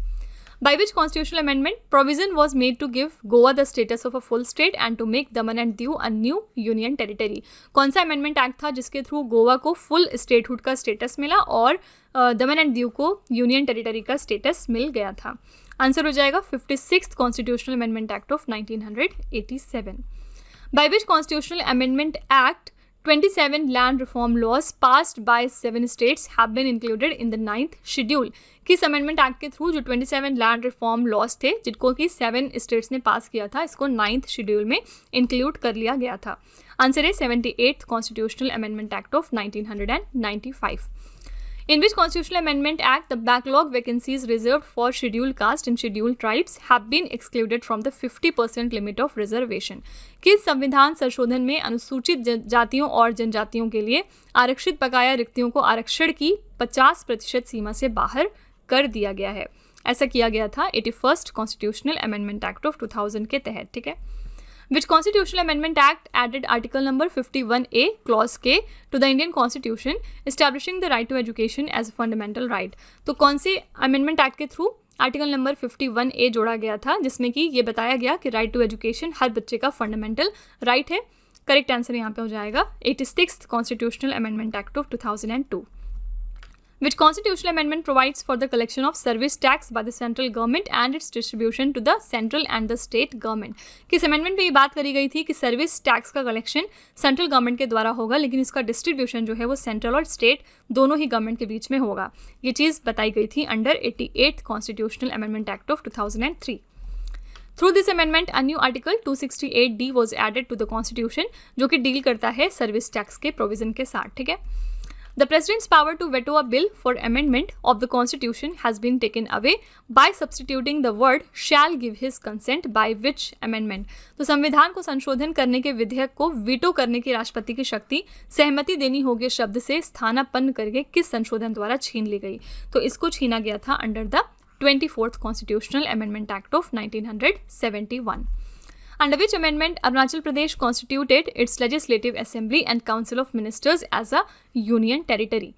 By which constitutional amendment provision was made to give Goa the status of a full state and to make Daman and Diu a new union territory? कौन सा amendment act था जिसके थ्रू गोवा को फुल स्टेटहुड का status मिला और दमन and Diu को union territory का स्टेटस मिल गया था? आंसर हो जाएगा 56th constitutional amendment act of 1987। By which constitutional amendment act 27 land reform laws passed by 7 states have been included in the 9th schedule। किस अमेंडमेंट एक्ट के थ्रू जो 27 land reform laws थे जिनको कि 7 स्टेट्स ने पास किया था, इसको 9th शेड्यूल में इंक्लूड कर लिया गया था। आंसर है 78th constitutional amendment act of 1995। In which constitutional amendment act the backlog vacancies reserved for scheduled caste and scheduled tribes have been excluded from the 50% limit of reservation? किस संविधान संशोधन में अनुसूचित जातियों और जनजातियों के लिए आरक्षित बकाया रिक्तियों को आरक्षण की 50% सीमा से बाहर कर दिया गया है? ऐसा किया गया था 81st constitutional amendment act of 2000 के तहत। ठीक है। Which constitutional amendment act added article number 51A clause K to the Indian Constitution establishing the right to education as a fundamental right? तो कौन से अमेंडमेंट एक्ट के थ्रू आर्टिकल नंबर 51A जोड़ा गया था जिसमें कि ये बताया गया कि राइट टू एजुकेशन हर बच्चे का फंडामेंटल राइट है? करेक्ट आंसर यहाँ पे हो जाएगा 86th constitutional amendment act of 2002। Which constitutional amendment provides for the collection of service tax by the central government and its distribution to the central and the state government? किस amendment पे ये बात करी गई थी कि सर्विस टैक्स का collection central government के द्वारा होगा, लेकिन इसका डिस्ट्रीब्यूशन जो है वो सेंट्रल और स्टेट दोनों ही गवर्नमेंट के बीच में होगा। ये चीज़ बताई गई थी under 88th constitutional amendment act of 2003। Through this amendment, a new article 268D was added to the constitution जो कि डील करता है सर्विस टैक्स के प्रोविजन के साथ। ठीक है। The President's power to veto a bill for amendment of the Constitution has been taken away by substituting the word shall give his consent by which amendment? तो संविधान को संशोधन करने के विधेयक को वीटो करने की राष्ट्रपति की शक्ति सहमति देनी होगी शब्द से स्थानापन्न करके किस संशोधन द्वारा छीन ली गई? तो इसको छीना गया था under the 24th Constitutional Amendment Act of 1971। Under which amendment Arunachal Pradesh constituted its legislative assembly and council of ministers as a union territory?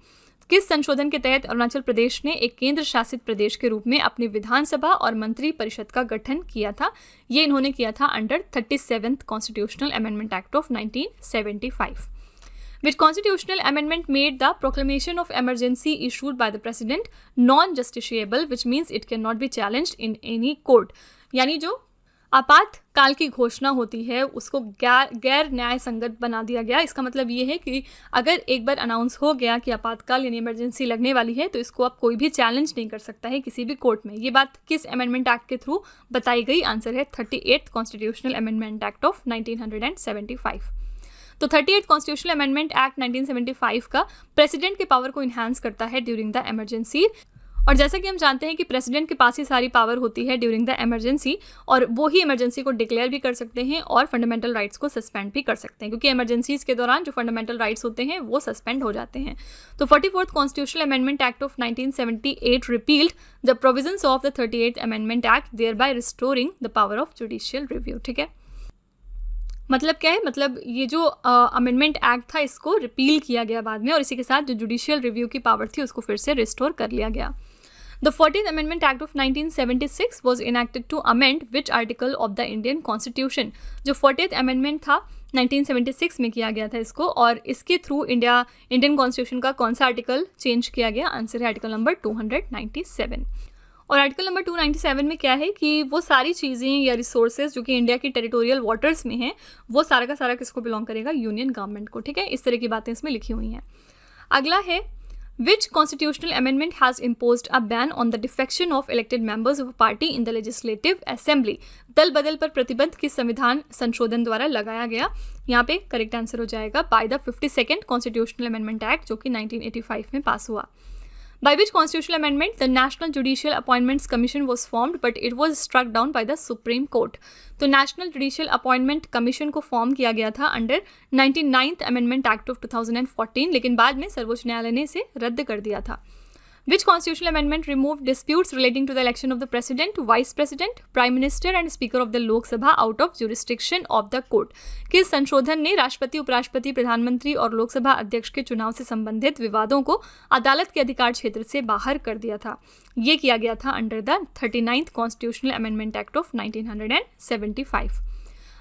किस संशोधन के तहत अरुणाचल प्रदेश ने एक केंद्र शासित प्रदेश के रूप में अपनी विधानसभा और मंत्री परिषद का गठन किया था? ये इन्होंने किया था under 37th constitutional amendment act of 1975। Which constitutional amendment made the proclamation of emergency issued by the president non-justiciable, which means it cannot be challenged in any court? यानी जो आपातकाल की घोषणा होती है उसको गैर न्याय संगत बना दिया गया। इसका मतलब ये है कि अगर एक बार अनाउंस हो गया कि आपातकाल यानी इमरजेंसी लगने वाली है तो इसको अब कोई भी चैलेंज नहीं कर सकता है किसी भी कोर्ट में। ये बात किस अमेंडमेंट एक्ट के थ्रू बताई गई? आंसर है 38th constitutional amendment act of 1975। तो 38th कॉन्स्टिट्यूशनल अमेंडमेंट एक्ट 1975 का प्रेसिडेंट के पावर को इन्हांस करता है ड्यूरिंग द इमरजेंसी। और जैसा कि हम जानते हैं कि प्रेसिडेंट के पास ही सारी पावर होती है ड्यूरिंग द इमरजेंसी, और वो ही इमरजेंसी को डिक्लेयर भी कर सकते हैं और फंडामेंटल राइट्स को सस्पेंड भी कर सकते हैं, क्योंकि इमरजेंसीज के दौरान जो फंडामेंटल राइट्स होते हैं वो सस्पेंड हो जाते हैं। तो 44th constitutional amendment act of 1978 repealed the provisions of the 38th amendment act thereby restoring the power of judicial review. ठीक है। मतलब क्या है? मतलब ये जो अमेंडमेंट एक्ट था इसको रिपील किया गया बाद में, और इसी के साथ जो जुडिशियल रिव्यू की पावर थी उसको फिर से रिस्टोर कर लिया गया। The 40th Amendment Act of 1976 was enacted to amend which article of the Indian Constitution? जो 40th Amendment था 1976 में किया गया था इसको, और इसके थ्रू इंडियन कॉन्स्टिट्यूशन का कौन सा आर्टिकल चेंज किया गया? आंसर है आर्टिकल नंबर 297। और आर्टिकल नंबर 297 में क्या है कि वो सारी चीज़ें या रिसोर्सेज जो कि इंडिया की टेरिटोरियल वाटर्स में हैं वो सारा का सारा किसको बिलोंग करेगा? यूनियन गवर्नमेंट को। ठीक है। इस तरह की बातें इसमें लिखी हुई हैं। अगला है Which constitutional amendment has imposed a ban on the defection of elected members of a party in the legislative assembly? दल बदल पर प्रतिबंध किस संविधान संशोधन द्वारा लगाया गया? यहाँ पे करेक्ट आंसर हो जाएगा by the 52nd Constitutional Amendment Act जो कि 1985 में पास हुआ। By which constitutional amendment the National Judicial Appointments Commission was formed but it was struck down by the Supreme Court? तो National Judicial Appointment Commission को form किया गया था under 99th Amendment Act of 2014, लेकिन बाद में सर्वोच्च न्यायालय ने इसे रद्द कर दिया था। Which constitutional amendment removed disputes relating to the election of the President, Vice President, Prime Minister and Speaker of the Lok Sabha out of jurisdiction of the court? किस संशोधन ने राष्ट्रपति, उपराष्ट्रपति, प्रधानमंत्री और लोकसभा अध्यक्ष के चुनाव से संबंधित विवादों को अदालत के अधिकार क्षेत्र से बाहर कर दिया था? ये किया गया था under the 39th Constitutional Amendment Act of 1975.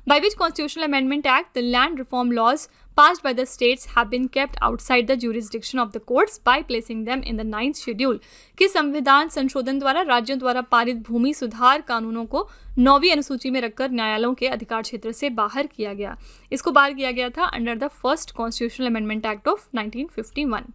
By which constitutional amendment act the land reform laws passed by the states have been kept outside the jurisdiction of the courts by placing them in the 9th schedule कि संविधान संशोधन द्वारा राज्यों द्वारा पारित भूमि सुधार कानूनों को 9वीं अनुसूची में रखकर न्यायालयों के अधिकार क्षेत्र से बाहर किया गया। इसको बाहर किया गया था under the first constitutional amendment act of 1951.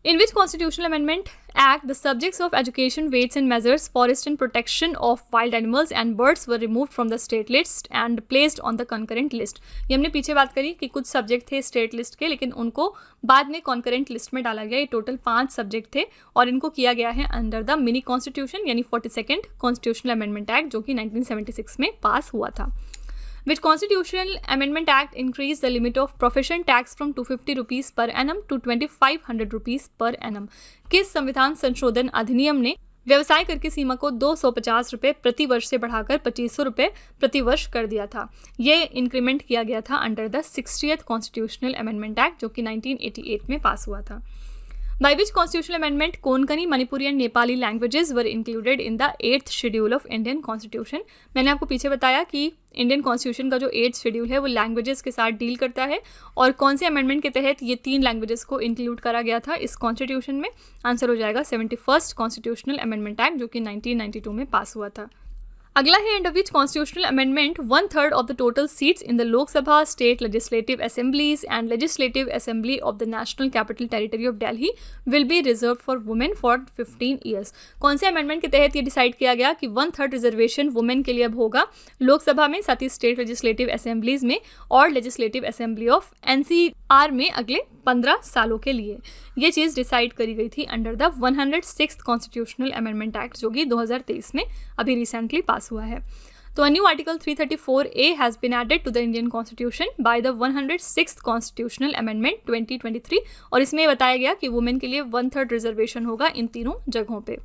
In which constitutional amendment act the subjects of education, weights and measures, forest and protection of wild animals and birds were removed from the state list and placed on the concurrent list. ये हमने पीछे बात करी कि कुछ subject थे state list के, लेकिन उनको बाद में कॉन्करेंट लिस्ट में डाला गया। ये टोटल 5 सब्जेक्ट थे और इनको किया गया है अंडर द मिनी कॉन्स्टिट्यूशन यानी 42nd कॉन्स्टिट्यूशनल अमेंडमेंट एक्ट जो कि 1976 में पास हुआ था। Which constitutional amendment act increased the limit of profession tax from 250 rupees per annum to 2500 rupees per annum? किस संविधान संशोधन अधिनियम ने व्यवसाय कर की सीमा को 250 रुपये प्रति वर्ष से बढ़ाकर 2500 रुपये प्रति वर्ष कर दिया था? ये इंक्रीमेंट किया गया था under the 60th constitutional amendment act जो कि 1988 में पास हुआ था। By which constitutional amendment Konkani, Manipuri and Nepali languages were included in the 8th schedule of Indian constitution? मैंने आपको पीछे बताया कि इंडियन कॉन्स्टिट्यूशन का जो 8th शेड्यूल है वो लैंग्वेजेस के साथ डील करता है और कौन से अमेंडमेंट के तहत ये 3 लैंग्वेजेस को इंक्लूड करा गया था इस कॉन्स्टिट्यूशन में? आंसर हो जाएगा 71st कॉन्स्टिट्यूशनल अमेंडमेंट एक्ट जो कि 1992 में पास हुआ था। अगला है under which constitutional amendment 1/3 of the total seats in the Lok Sabha, state legislative assemblies and legislative assembly of the national capital territory of Delhi will be reserve for women for 15 years? कौन से अमेंडमेंट के तहत ये डिसाइड किया गया कि 1/3 reservation women के लिए अब होगा लोकसभा में, साथ ही स्टेट लेजिस्लेटिव असेंबलीज में और लेजिस्लेटिव असेंबली ऑफ NCR में अगले 15 सालों के लिए? ये चीज़ डिसाइड करी गई थी under the 106th constitutional amendment act जो कि 2023 में अभी रिसेंटली पास हुआ है। तो a new article 334A has been added to the Indian constitution by the 106th constitutional amendment 2023 और इसमें बताया गया कि वुमेन के लिए 1/3 रिजर्वेशन होगा इन तीनों जगहों पे।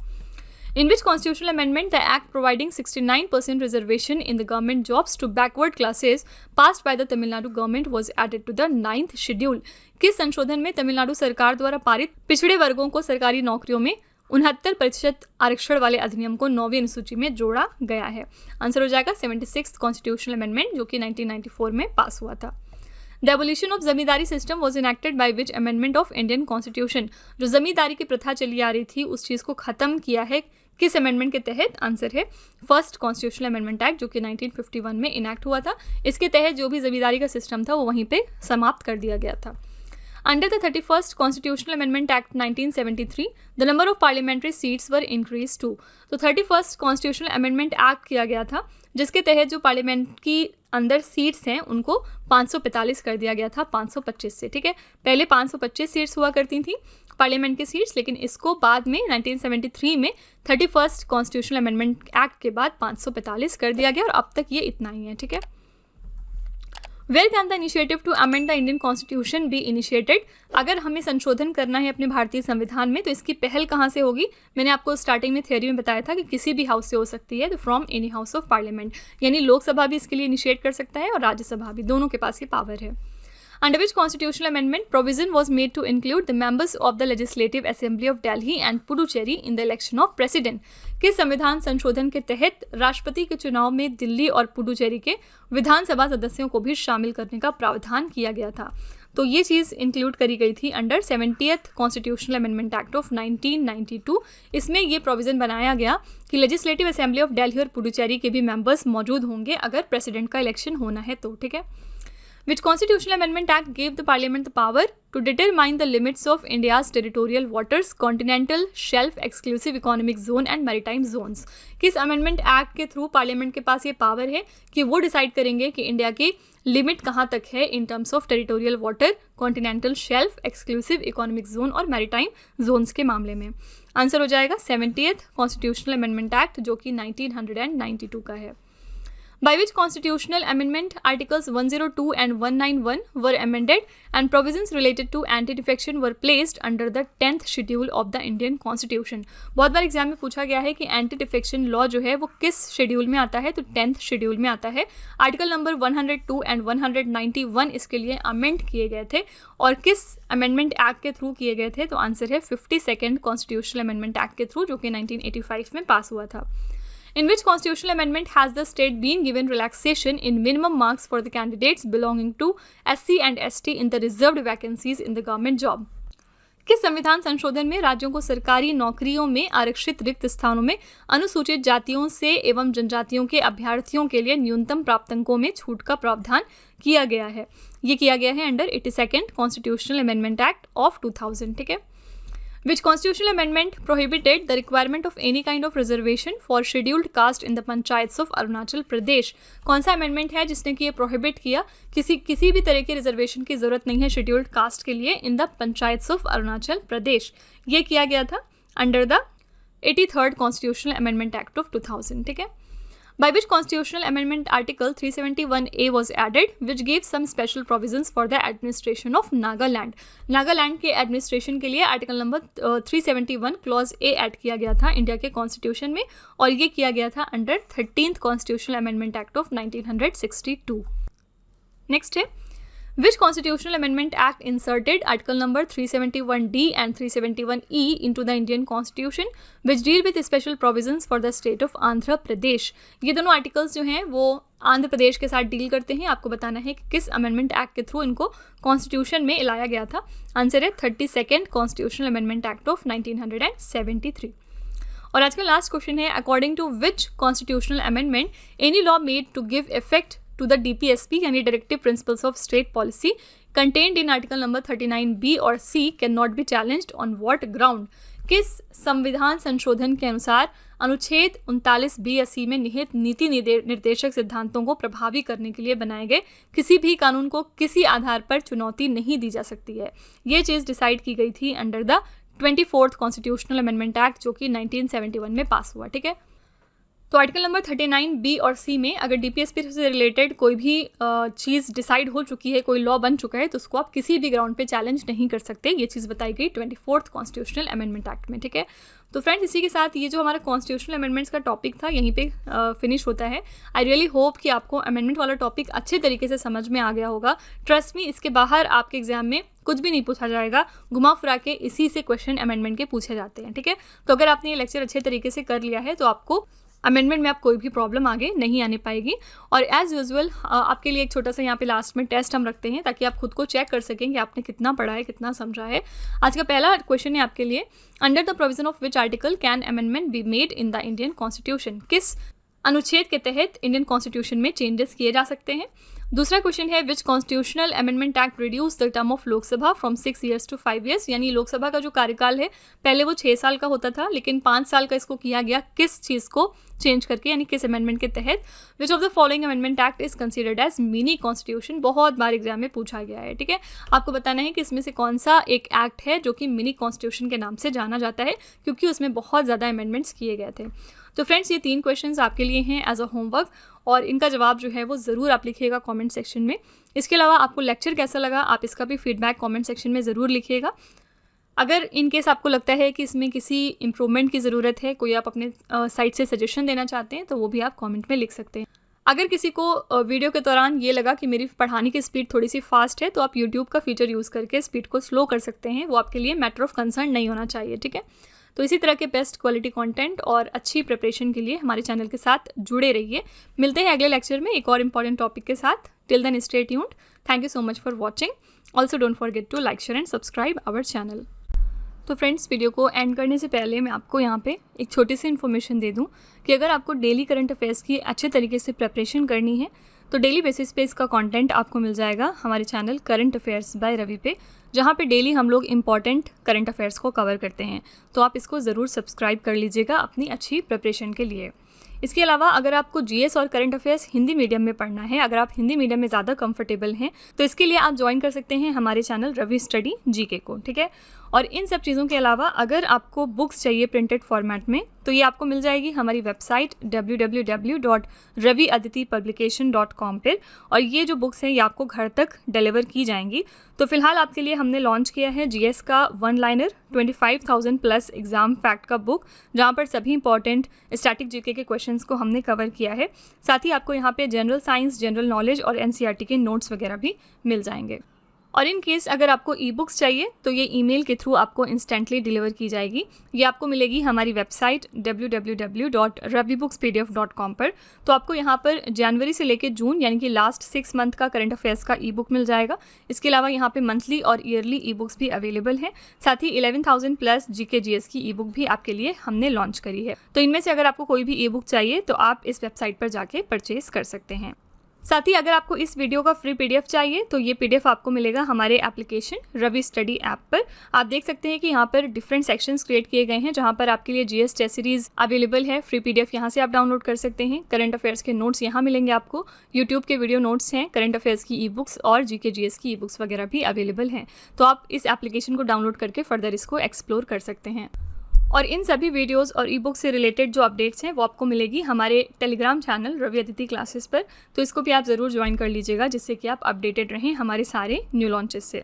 In which constitutional amendment the act providing 69% reservation in the government jobs to backward classes passed by the Tamil Nadu government was added to the 9th schedule? किस संशोधन में तमिलनाडु सरकार द्वारा पारित पिछड़े वर्गों को सरकारी नौकरियों में 69% आरक्षण वाले अधिनियम को 9वीं अनुसूची में जोड़ा गया है? आंसर हो जाएगा 76th कॉन्स्टिट्यूशनल अमेंडमेंट जो कि 1994 में पास हुआ था। The abolition of zamindari system was enacted by which amendment of Indian constitution? जो जमींदारी की प्रथा चली आ रही थी उस चीज़ को ख़त्म किया है किस अमेंडमेंट के तहत? आंसर है फर्स्ट कॉन्स्टिट्यूशनल अमेंडमेंट एक्ट जो कि 1951 में इनेक्ट हुआ था। इसके तहत जो भी जमींदारी का सिस्टम था वो वहीं पे समाप्त कर दिया गया था। Under the 31st constitutional amendment act 1973 the number of parliamentary seats were increase to? तो 31st कॉन्स्टिट्यूशनल अमेंडमेंट एक्ट किया गया था जिसके तहत जो पार्लियामेंट की अंदर सीट्स हैं उनको 545 कर दिया गया था 525 से। ठीक है, पहले 525 सीट्स हुआ करती थी पार्लियामेंट की सीट्स, लेकिन इसको बाद में 1973 में 31st कॉन्स्टिट्यूशनल अमेंडमेंट एक्ट के बाद 545 कर दिया गया और अब तक ये इतना ही है। ठीक है, where can the initiative to amend the Indian constitution be initiated? अगर हमें संशोधन करना है अपने भारतीय संविधान में तो इसकी पहल कहाँ से होगी? मैंने आपको स्टार्टिंग में थ्योरी में बताया था कि किसी भी हाउस से हो सकती है, तो from any house of parliament, यानी लोकसभा भी इसके लिए इनिशिएट कर सकता है और राज्यसभा भी, दोनों के पास ये पावर है। Under which constitutional amendment provision was made to include the members of the Legislative Assembly of Delhi and Puducherry in the election of president? किस संविधान संशोधन के तहत राष्ट्रपति के चुनाव में दिल्ली और पुडुचेरी के विधानसभा सदस्यों को भी शामिल करने का प्रावधान किया गया था? तो ये चीज़ इंक्लूड करी गई थी under 70th constitutional amendment act of 1992। इसमें ये प्रोविज़न बनाया गया कि लेजिस्लेटिव असेंबली ऑफ दिल्ली और पुडुचेरी के भी मेंबर्स मौजूद होंगे अगर प्रेसिडेंट का इलेक्शन होना है तो। ठीक है, Which constitutional amendment act gave the parliament the power to determine the limits of India's territorial waters, continental shelf, exclusive economic zone and maritime zones? किस अमेंडमेंट एक्ट के थ्रू पार्लियामेंट के पास ये पावर है कि वो डिसाइड करेंगे कि India की लिमिट कहाँ तक है in terms of territorial water, continental shelf, exclusive economic zone और मैरीटाइम जोन्स के मामले में? आंसर हो जाएगा 70th कॉन्स्टिट्यूशनल अमेंडमेंट एक्ट जो कि 1992 का है। By which constitutional amendment articles 102 and 191 were amended and provisions related to anti-defection were placed under the 10th schedule of the Indian Constitution? बहुत बार एग्जाम में पूछा गया है कि एंटी डिफेक्शन लॉ जो है वो किस शेड्यूल में आता है, तो 10th शेड्यूल में आता है। आर्टिकल नंबर 102 एंड 191 इसके लिए अमेंड किए गए थे और किस अमेंडमेंट एक्ट के थ्रू किए गए थे? तो आंसर है 52nd कॉन्स्टिट्यूशनल अमेंडमेंट एक्ट के थ्रू जो कि 1985 में पास हुआ था। In which constitutional amendment has the state been given relaxation in minimum marks for the candidates belonging to SC and ST in the reserved vacancies in the government job? किस संविधान संशोधन में राज्यों को सरकारी नौकरियों में आरक्षित रिक्त स्थानों में अनुसूचित जातियों से एवं जनजातियों के अभ्यर्थियों के लिए न्यूनतम प्राप्तांकों में छूट का प्रावधान किया गया है? ये किया गया है under 82nd constitutional amendment act of 2000, ठीक है। Which constitutional amendment prohibited the requirement of any kind of reservation for scheduled caste in the panchayats of Arunachal Pradesh? कौन सा अमेंडमेंट है जिसने कि ये प्रोहिबिट किया किसी भी तरह के रिजर्वेशन की जरूरत नहीं है शेड्यूल्ड कास्ट के लिए in the panchayats of Arunachal Pradesh? ये किया गया था under the 83rd constitutional amendment act of 2000, ठीक है। By which constitutional amendment article 371A was added, which gave some special provisions for the administration of Nagaland? Nagaland के एडमिनिस्ट्रेशन के लिए article number 371 clause A add किया गया था India के constitution में, और ये किया गया था under 13th constitutional amendment act of 1962। Next है, which constitutional amendment act inserted article number 371D and 371E into the Indian constitution which deal with special provisions for the state of Andhra Pradesh? ये दोनों articles जो हैं वो आंध्र प्रदेश के साथ deal करते हैं। आपको बताना है कि किस अमेंडमेंट एक्ट के थ्रू इनको कॉन्स्टिट्यूशन में लाया गया था। आंसर है 32nd constitutional amendment act of 1973। और आज का लास्ट क्वेश्चन है, according to which constitutional amendment any law made to give effect to the DPSP यानी directive principles of state policy contained in article number 39B और C can not be challenged on what ground? किस संविधान संशोधन के अनुसार अनुच्छेद 39B या C में निहित नीति निर्देशक सिद्धांतों को प्रभावी करने के लिए बनाए गए किसी भी कानून को किसी आधार पर चुनौती नहीं दी जा सकती है? ये चीज़ डिसाइड की गई थी under the 24th constitutional amendment act जो कि 1971 में पास हुआ, ठीक है। तो आर्टिकल नंबर 39B और C में अगर DPSP से रिलेटेड कोई भी चीज़ डिसाइड हो चुकी है, कोई लॉ बन चुका है, तो उसको आप किसी भी ग्राउंड पे चैलेंज नहीं कर सकते। ये चीज़ बताई गई 24th कॉन्स्टिट्यूशनल अमेंडमेंट एक्ट में, ठीक है। तो फ्रेंड्स, इसी के साथ ये जो हमारा कॉन्स्टिट्यूशनल अमेंडमेंट्स का टॉपिक था यहीं पे फिनिश होता है। आई रियली होप कि आपको अमेंडमेंट वाला टॉपिक अच्छे तरीके से समझ में आ गया होगा। ट्रस्ट मी, इसके बाहर आपके एग्जाम में कुछ भी नहीं पूछा जाएगा, घुमा फिरा के इसी से क्वेश्चन अमेंडमेंट के पूछे जाते हैं, ठीक है। तो अगर आपने ये लेक्चर अच्छे तरीके से कर लिया है तो आपको अमेंडमेंट में आप कोई भी प्रॉब्लम आगे नहीं आने पाएगी। और एज़ यूजुअल आपके लिए एक छोटा सा यहाँ पे लास्ट में टेस्ट हम रखते हैं ताकि आप खुद को चेक कर सकें कि आपने कितना पढ़ा है, कितना समझा है। आज का पहला क्वेश्चन है आपके लिए, under the provision of which article can amendment be made in the Indian constitution? किस अनुच्छेद के तहत इंडियन कॉन्स्टिट्यूशन में चेंजेस किए जा सकते हैं? दूसरा क्वेश्चन है, which constitutional amendment act reduce the term of Lok Sabha from 6 years to 5 years? यानी लोकसभा का जो कार्यकाल है पहले वो 6 साल का होता था, लेकिन 5 साल का इसको किया गया। किस चीज़ को चेंज करके, यानी किस अमेंडमेंट के तहत? Which of the following amendment act is considered as mini constitution? बहुत बार एग्जाम में पूछा गया है, ठीक है। आपको बताना है कि इसमें से कौन सा एक एक्ट है जो कि मिनी कॉन्स्टिट्यूशन के नाम से जाना जाता है, क्योंकि उसमें बहुत ज़्यादा अमेंडमेंट्स किए गए थे। तो फ्रेंड्स, ये 3 क्वेश्चंस आपके लिए हैं एज अ होमवर्क, और इनका जवाब जो है वो ज़रूर आप लिखिएगा कमेंट सेक्शन में। इसके अलावा आपको लेक्चर कैसा लगा, आप इसका भी फीडबैक कमेंट सेक्शन में ज़रूर लिखिएगा। अगर इन केस आपको लगता है कि इसमें किसी इम्प्रूवमेंट की ज़रूरत है, कोई आप अपने साइड से सजेशन देना चाहते हैं, तो वो भी आप कमेंट में लिख सकते हैं। अगर किसी को वीडियो के दौरान ये लगा कि मेरी पढ़ाने की स्पीड थोड़ी सी फास्ट है, तो आप यूट्यूब का फीचर यूज़ करके स्पीड को स्लो कर सकते हैं। वो आपके लिए मैटर ऑफ कंसर्न नहीं होना चाहिए, ठीक है। तो इसी तरह के बेस्ट क्वालिटी कंटेंट और अच्छी प्रिपरेशन के लिए हमारे चैनल के साथ जुड़े रहिए। मिलते हैं अगले लेक्चर में एक और इम्पॉर्टेंट टॉपिक के साथ। Till then stay tuned. Thank you so much for watching. Also don't forget to like, share and subscribe our channel. तो फ्रेंड्स, वीडियो को एंड करने से पहले मैं आपको यहाँ पे एक छोटी सी इन्फॉर्मेशन दे दूँ कि अगर आपको डेली करंट अफेयर्स की अच्छे तरीके से प्रिपरेशन करनी है तो डेली बेसिस पे इसका कंटेंट आपको मिल जाएगा हमारे channel current affairs by Ravi पे, जहाँ पे डेली हम लोग इंपॉर्टेंट करंट अफेयर्स को कवर करते हैं। तो आप इसको ज़रूर सब्सक्राइब कर लीजिएगा अपनी अच्छी प्रिपरेशन के लिए। इसके अलावा अगर आपको जीएस और करंट अफेयर्स हिंदी मीडियम में पढ़ना है, अगर आप हिंदी मीडियम में ज़्यादा कंफर्टेबल हैं, तो इसके लिए आप ज्वाइन कर सकते हैं हमारे चैनल रवि स्टडी जीके को, ठीक है। और इन सब चीज़ों के अलावा अगर आपको बुक्स चाहिए प्रिंटेड फॉर्मेट में, तो ये आपको मिल जाएगी हमारी वेबसाइट www.raviaditipublication.com पर, और ये जो बुक्स हैं ये आपको घर तक डिलीवर की जाएंगी। तो फिलहाल आपके लिए हमने लॉन्च किया है जीएस का 1 लाइनर 25,000 प्लस एग्जाम फैक्ट का बुक, जहाँ पर सभी इंपॉर्टेंट स्टैटिक जीके के क्वेश्चंस को हमने कवर किया है। साथ ही आपको यहाँ पे जनरल साइंस, जनरल नॉलेज और एनसीईआरटी के नोट्स वगैरह भी मिल जाएंगे। और इन केस अगर आपको ई बुक्स चाहिए तो ये ईमेल के थ्रू आपको इंस्टेंटली डिलीवर की जाएगी। ये आपको मिलेगी हमारी वेबसाइट www.ravibooks.pdf.com पर। तो आपको यहाँ पर जनवरी से लेकर जून यानी कि लास्ट 6 मंथ का करंट अफेयर्स का ई बुक मिल जाएगा। इसके अलावा यहाँ पे मंथली और ईयरली ई बुक्स भी अवेलेबल हैं। साथ ही 11,000 प्लस जीके जीएस की ई बुक भी आपके लिए हमने लॉन्च करी है। तो इनमें से अगर आपको कोई भी ई बुक चाहिए तो आप इस वेबसाइट पर जाके परचेज कर सकते हैं। साथ ही अगर आपको इस वीडियो का फ्री पीडीएफ चाहिए तो ये पीडीएफ आपको मिलेगा हमारे एप्लीकेशन रवि स्टडी ऐप पर। आप देख सकते हैं कि यहाँ पर डिफरेंट सेक्शंस क्रिएट किए गए हैं जहाँ पर आपके लिए जीएस टेस्ट सीरीज अवेलेबल है। फ्री पीडीएफ यहाँ से आप डाउनलोड कर सकते हैं। करंट अफेयर्स के नोट्स यहाँ मिलेंगे आपको। यूट्यूब के वीडियो नोट्स हैं, करंट अफेयर्स की ई बुक्स और जीके जीएस की ई बुक्स वगैरह भी अवेलेबल हैं। तो आप इस एप्लीकेशन को डाउनलोड करके फर्दर इसको एक्सप्लोर कर सकते हैं। और इन सभी वीडियोस और ई बुक से रिलेटेड जो अपडेट्स हैं वो आपको मिलेगी हमारे Telegram channel Ravi Aditi classes पर। तो इसको भी आप ज़रूर ज्वाइन कर लीजिएगा जिससे कि आप अपडेटेड रहें हमारे सारे न्यू लॉन्चेस से।